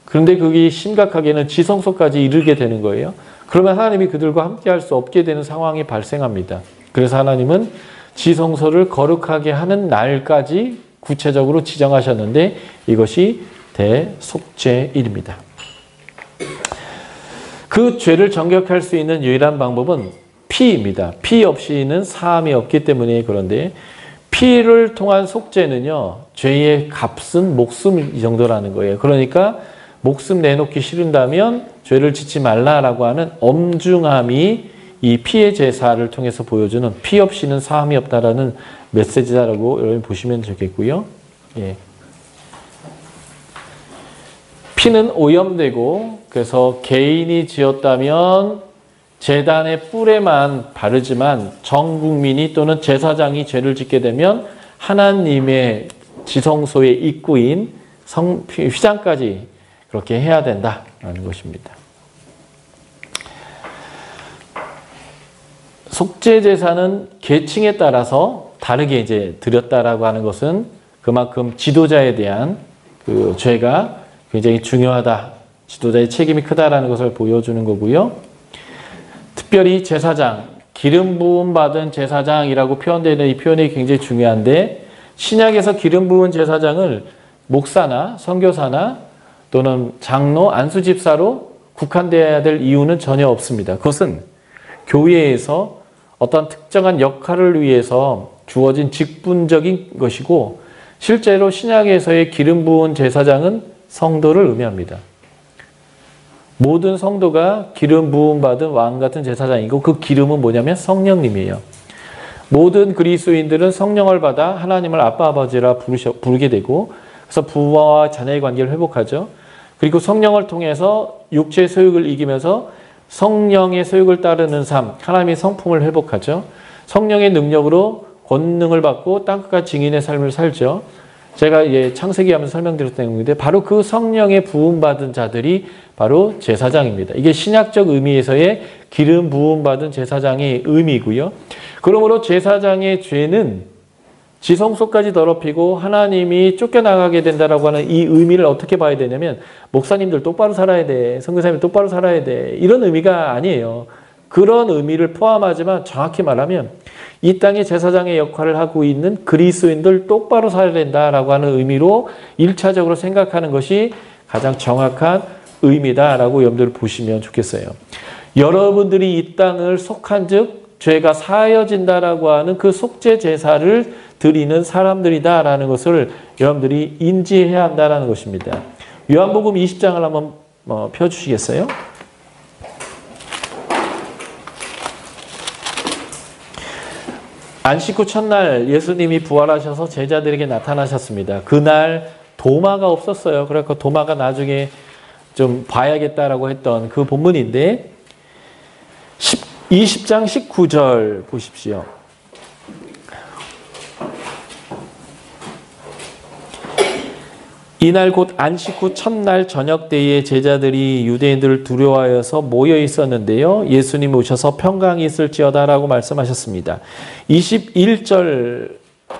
그런데 그게 심각하게는 지성소까지 이르게 되는 거예요. 그러면 하나님이 그들과 함께 할 수 없게 되는 상황이 발생합니다. 그래서 하나님은 지성소를 거룩하게 하는 날까지 구체적으로 지정하셨는데 이것이 대속죄일입니다. 그 죄를 정결할 수 있는 유일한 방법은 피입니다. 피 없이는 사함이 없기 때문에 그런데 피를 통한 속죄는요. 죄의 값은 목숨 이 정도라는 거예요. 그러니까 목숨 내놓기 싫은다면 죄를 짓지 말라라고 하는 엄중함이 이 피의 제사를 통해서 보여주는 피 없이는 사함이 없다라는 메시지다라고 여러분 보시면 되겠고요. 예. 피는 오염되고 그래서 개인이 지었다면 제단의 뿔에만 바르지만 전 국민이 또는 제사장이 죄를 짓게 되면 하나님의 지성소의 입구인 휘장까지 그렇게 해야 된다라는 것입니다. 속죄 제사는 계층에 따라서 다르게 이제 드렸다라고 하는 것은 그만큼 지도자에 대한 그 죄가 굉장히 중요하다. 지도자의 책임이 크다라는 것을 보여주는 거고요. 특별히 제사장, 기름 부음 받은 제사장이라고 표현되는 이 표현이 굉장히 중요한데 신약에서 기름 부은 제사장을 목사나 선교사나 또는 장로, 안수집사로 국한되어야 될 이유는 전혀 없습니다. 그것은 교회에서 어떤 특정한 역할을 위해서 주어진 직분적인 것이고 실제로 신약에서의 기름 부은 제사장은 성도를 의미합니다. 모든 성도가 기름 부음 받은 왕 같은 제사장이고 그 기름은 뭐냐면 성령님이에요. 모든 그리스도인들은 성령을 받아 하나님을 아빠 아버지라 부르게 되고 그래서 부모와 자녀의 관계를 회복하죠. 그리고 성령을 통해서 육체의 소욕을 이기면서 성령의 소욕을 따르는 삶, 하나님의 성품을 회복하죠. 성령의 능력으로 권능을 받고 땅끝과 증인의 삶을 살죠. 제가 창세기 하면서 설명드렸던 내용인데 바로 그 성령의 부음받은 자들이 바로 제사장입니다. 이게 신약적 의미에서의 기름 부음받은 제사장의 의미고요. 그러므로 제사장의 죄는 지성소까지 더럽히고 하나님이 쫓겨나가게 된다라고 하는 이 의미를 어떻게 봐야 되냐면 목사님들 똑바로 살아야 돼. 선교사님 똑바로 살아야 돼. 이런 의미가 아니에요. 그런 의미를 포함하지만 정확히 말하면 이 땅에 제사장의 역할을 하고 있는 그리스도인들 똑바로 살아야 된다라고 하는 의미로 1차적으로 생각하는 것이 가장 정확한 의미다라고 염두를 보시면 좋겠어요. 여러분들이 이 땅을 속한 즉 죄가 사하여진다라고 하는 그 속죄 제사를 드리는 사람들이다라는 것을 여러분들이 인지해야 한다는 것입니다. 요한복음 20장을 한번 펴주시겠어요? 안식 후 첫날 예수님이 부활하셔서 제자들에게 나타나셨습니다. 그날 도마가 없었어요. 그래서 도마가 나중에 좀 봐야겠다라고 했던 그 본문인데 20장 19절 보십시오. 이날 곧 안식 후 첫날 저녁 때에 제자들이 유대인들을 두려워하여서 모여 있었는데요. 예수님이 오셔서 평강이 있을지어다라고 말씀하셨습니다. 21절부터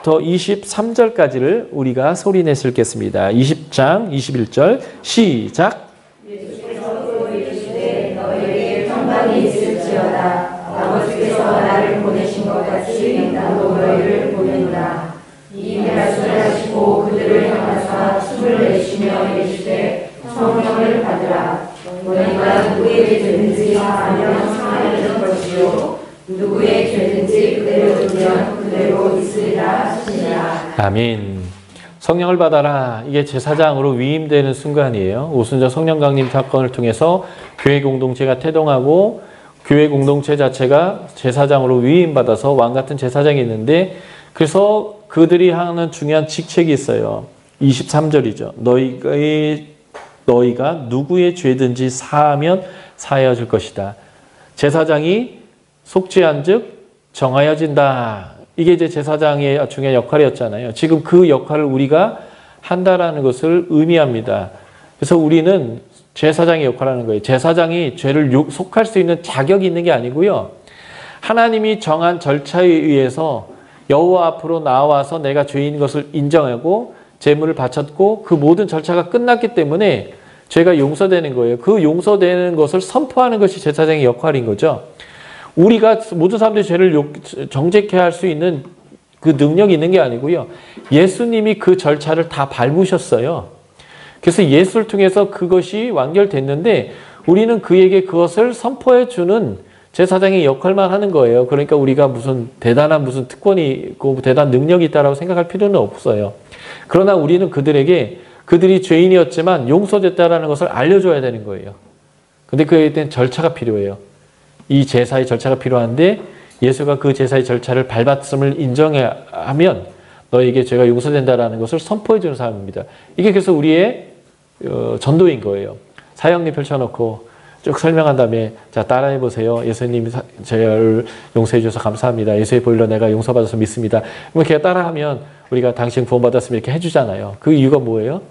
23절까지를 우리가 소리내서 읽겠습니다. 20장 21절 시작. 예수께서 이르시되 너희에게 평강이 있을지어다. 아버지께서 나를 보내신 것 같이 나도 너희를 보내노라. 이 말씀을 하시고 그들을 향하사 숨을 내쉬며 이르시되 성령을 받으라. 너희가 누구에게 죄든지 사하면 사하여질 것이요 누구의 죄든지 그대로 두면 그대로 있으리라 하시니라. 아멘. 성령을 받아라. 이게 제사장으로 위임되는 순간이에요. 오순절 성령 강림 사건을 통해서 교회 공동체가 태동하고 교회 공동체 자체가 제사장으로 위임받아서 왕 같은 제사장이 있는데 그래서 그들이 하는 중요한 직책이 있어요. 23절이죠. 너희가 누구의 죄든지 사하면 사하여질 것이다. 제사장이 속죄한 즉 정하여진다. 이게 이제 제사장의 중요한 역할이었잖아요. 지금 그 역할을 우리가 한다라는 것을 의미합니다. 그래서 우리는 제사장의 역할을 하는 거예요. 제사장이 죄를 속할 수 있는 자격이 있는 게 아니고요. 하나님이 정한 절차에 의해서 여호와 앞으로 나와서 내가 죄인 것을 인정하고 제물을 바쳤고 그 모든 절차가 끝났기 때문에 죄가 용서되는 거예요. 그 용서되는 것을 선포하는 것이 제사장의 역할인 거죠. 우리가 모든 사람들이 죄를 정죄케 할 수 있는 그 능력이 있는 게 아니고요. 예수님이 그 절차를 다 밟으셨어요. 그래서 예수를 통해서 그것이 완결됐는데 우리는 그에게 그것을 선포해 주는 제사장의 역할만 하는 거예요. 그러니까 우리가 무슨 특권이 있고 대단한 능력이 있다라고 생각할 필요는 없어요. 그러나 우리는 그들에게 그들이 죄인이었지만 용서됐다라는 것을 알려줘야 되는 거예요. 근데 그에 대한 절차가 필요해요. 이 제사의 절차가 필요한데 예수가 그 제사의 절차를 밟았음을 인정하면 너에게 죄가 용서된다라는 것을 선포해 주는 사람입니다. 이게 그래서 우리의 전도인 거예요. 사형리 펼쳐놓고 쭉 설명한 다음에 자 따라해 보세요. 예수님이 죄를 용서해 주셔서 감사합니다. 예수의 보혈로 내가 용서받아서 믿습니다. 이렇게 따라하면 우리가 당신 구원받았으면 이렇게 해주잖아요. 그 이유가 뭐예요?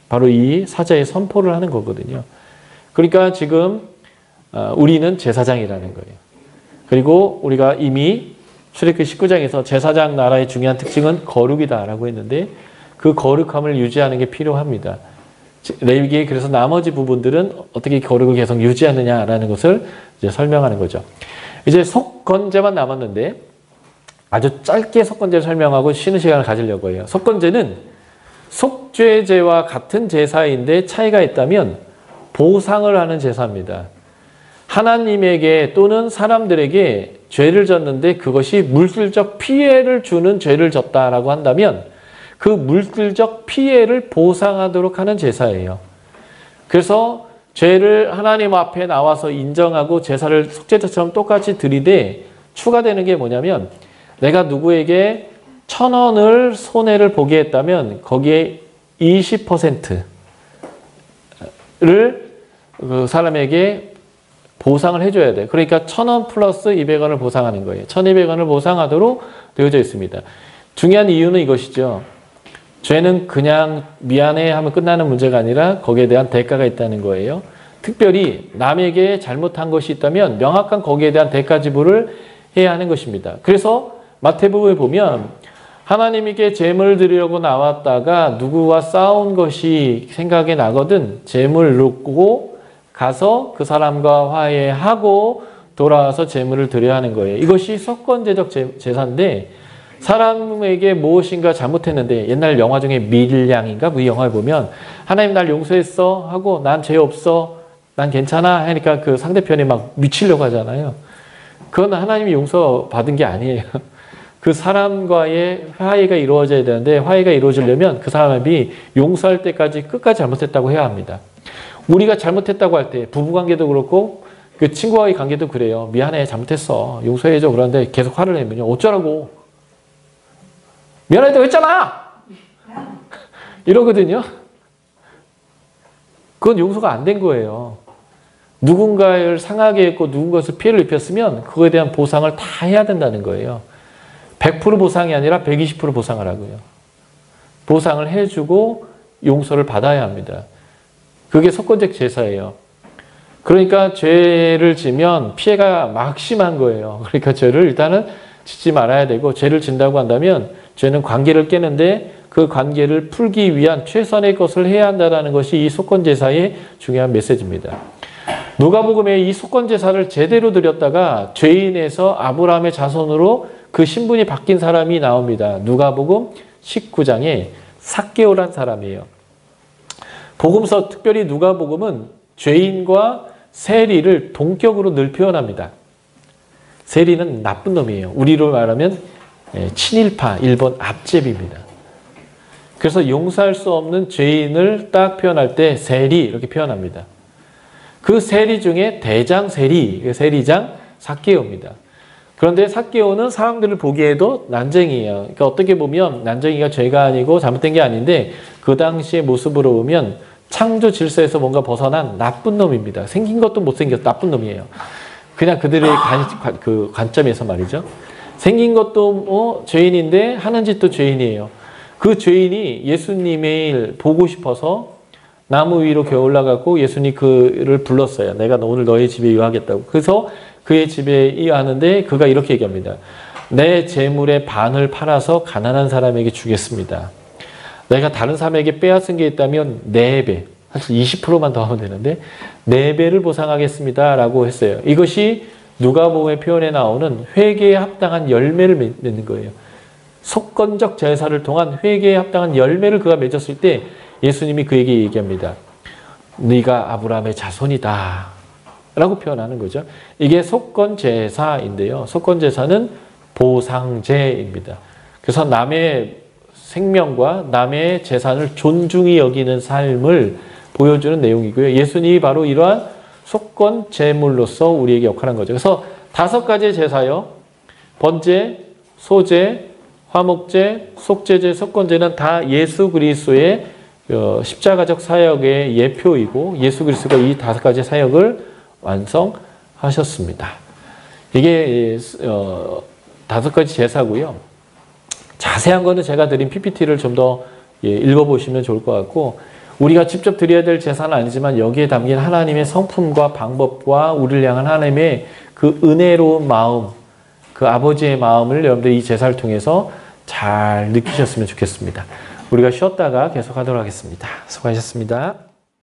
바로 이 사자의 선포를 하는 거거든요. 그러니까 지금 우리는 제사장이라는 거예요. 그리고 우리가 이미 출애굽기 19장에서 제사장 나라의 중요한 특징은 거룩이다라고 했는데 그 거룩함을 유지하는 게 필요합니다. 레위기의 그래서 나머지 부분들은 어떻게 거룩을 계속 유지하느냐라는 것을 이제 설명하는 거죠. 이제 속건제만 남았는데 아주 짧게 속건제를 설명하고 쉬는 시간을 가지려고 해요. 속건제는 속죄제와 같은 제사인데 차이가 있다면 보상을 하는 제사입니다. 하나님에게 또는 사람들에게 죄를 졌는데 그것이 물질적 피해를 주는 죄를 졌다라고 한다면 그 물질적 피해를 보상하도록 하는 제사예요. 그래서 죄를 하나님 앞에 나와서 인정하고 제사를 속죄제처럼 똑같이 드리되 추가되는 게 뭐냐면 내가 누구에게 1,000원을 손해를 보게 했다면 거기에 20%를 그 사람에게 보상을 해줘야 돼. 그러니까 1,000원 플러스 200원을 보상하는 거예요. 1,200원을 보상하도록 되어져 있습니다. 중요한 이유는 이것이죠. 죄는 그냥 미안해 하면 끝나는 문제가 아니라 거기에 대한 대가가 있다는 거예요. 특별히 남에게 잘못한 것이 있다면 명확한 거기에 대한 대가 지불을 해야 하는 것입니다. 그래서 마태복음에 보면 하나님께 제물 드리려고 나왔다가 누구와 싸운 것이 생각이 나거든 제물 놓고 가서 그 사람과 화해하고 돌아와서 제물을 드려야 하는 거예요. 이것이 속건제적 제사인데 사람에게 무엇인가 잘못했는데 옛날 영화 중에 밀양인가 그 영화에 보면 하나님 날 용서했어 하고 난 죄 없어 난 괜찮아 하니까 그 상대편이 막 미치려고 하잖아요. 그건 하나님이 용서받은 게 아니에요. 그 사람과의 화해가 이루어져야 되는데 화해가 이루어지려면 그 사람이 용서할 때까지 끝까지 잘못했다고 해야 합니다. 우리가 잘못했다고 할 때 부부관계도 그렇고 그 친구와의 관계도 그래요. 미안해 잘못했어 용서해줘 그러는데 계속 화를 내면요 어쩌라고 미안하다고 했잖아 이러거든요. 그건 용서가 안 된 거예요. 누군가를 상하게 했고 누군가에서 피해를 입혔으면 그거에 대한 보상을 다 해야 된다는 거예요. 100% 보상이 아니라 120% 보상하라고요. 보상을 해주고 용서를 받아야 합니다. 그게 속건제 제사예요. 그러니까 죄를 지면 피해가 막심한 거예요. 그러니까 죄를 일단은 짓지 말아야 되고 죄를 진다고 한다면 죄는 관계를 깨는데 그 관계를 풀기 위한 최선의 것을 해야 한다는 것이 이 속건제사의 중요한 메시지입니다. 누가복음에 이 속건제사를 제대로 드렸다가 죄인에서 아브라함의 자손으로 그 신분이 바뀐 사람이 나옵니다. 누가복음 19장에 삭개오란 사람이에요. 복음서 특별히 누가복음은 죄인과 세리를 동격으로 늘 표현합니다. 세리는 나쁜 놈이에요. 우리로 말하면 친일파, 일본 앞제비입니다. 그래서 용서할 수 없는 죄인을 딱 표현할 때 세리 이렇게 표현합니다. 그 세리 중에 대장 세리, 세리장 삭개오입니다. 그런데 삭개오는 사람들을 보기에도 난쟁이에요. 그러니까 어떻게 보면 난쟁이가 죄가 아니고 잘못된 게 아닌데 그 당시의 모습으로 보면 창조 질서에서 뭔가 벗어난 나쁜 놈입니다. 생긴 것도 못생겨서 나쁜 놈이에요. 그냥 그들의 관점에서 말이죠. 생긴 것도 죄인인데 하는 짓도 죄인이에요. 그 죄인이 예수님을 보고 싶어서 나무 위로 겨우 올라가고 예수님 그를 불렀어요. 내가 오늘 너의 집에 유하겠다고. 그래서 그의 집에 유하는데 그가 이렇게 얘기합니다. 내 재물의 반을 팔아서 가난한 사람에게 주겠습니다. 내가 다른 사람에게 빼앗은 게 있다면 4배, 사실 20%만 더 하면 되는데 4배를 보상하겠습니다 라고 했어요. 이것이 누가복음의 표현에 나오는 회개에 합당한 열매를 맺는 거예요. 속건적 제사를 통한 회개에 합당한 열매를 그가 맺었을 때 예수님이 그에게 얘기합니다. 네가 아브라함의 자손이다 라고 표현하는 거죠. 이게 속건제사인데요. 속건제사는 보상제입니다. 그래서 남의 생명과 남의 재산을 존중히 여기는 삶을 보여주는 내용이고요. 예수님이 바로 이러한 속건 제물로서 우리에게 역할한 거죠. 그래서 5가지의 제사요. 번제, 소제, 화목제, 속제제, 속건제는 다 예수 그리스도의 십자가적 사역의 예표이고 예수 그리스도가 이 5가지 사역을 완성하셨습니다. 이게 5가지 제사고요. 자세한 거는 제가 드린 PPT를 좀 더 읽어보시면 좋을 것 같고 우리가 직접 드려야 될 제사는 아니지만 여기에 담긴 하나님의 성품과 방법과 우리를 향한 하나님의 그 은혜로운 마음, 그 아버지의 마음을 여러분들 이 제사를 통해서 잘 느끼셨으면 좋겠습니다. 우리가 쉬었다가 계속하도록 하겠습니다. 수고하셨습니다.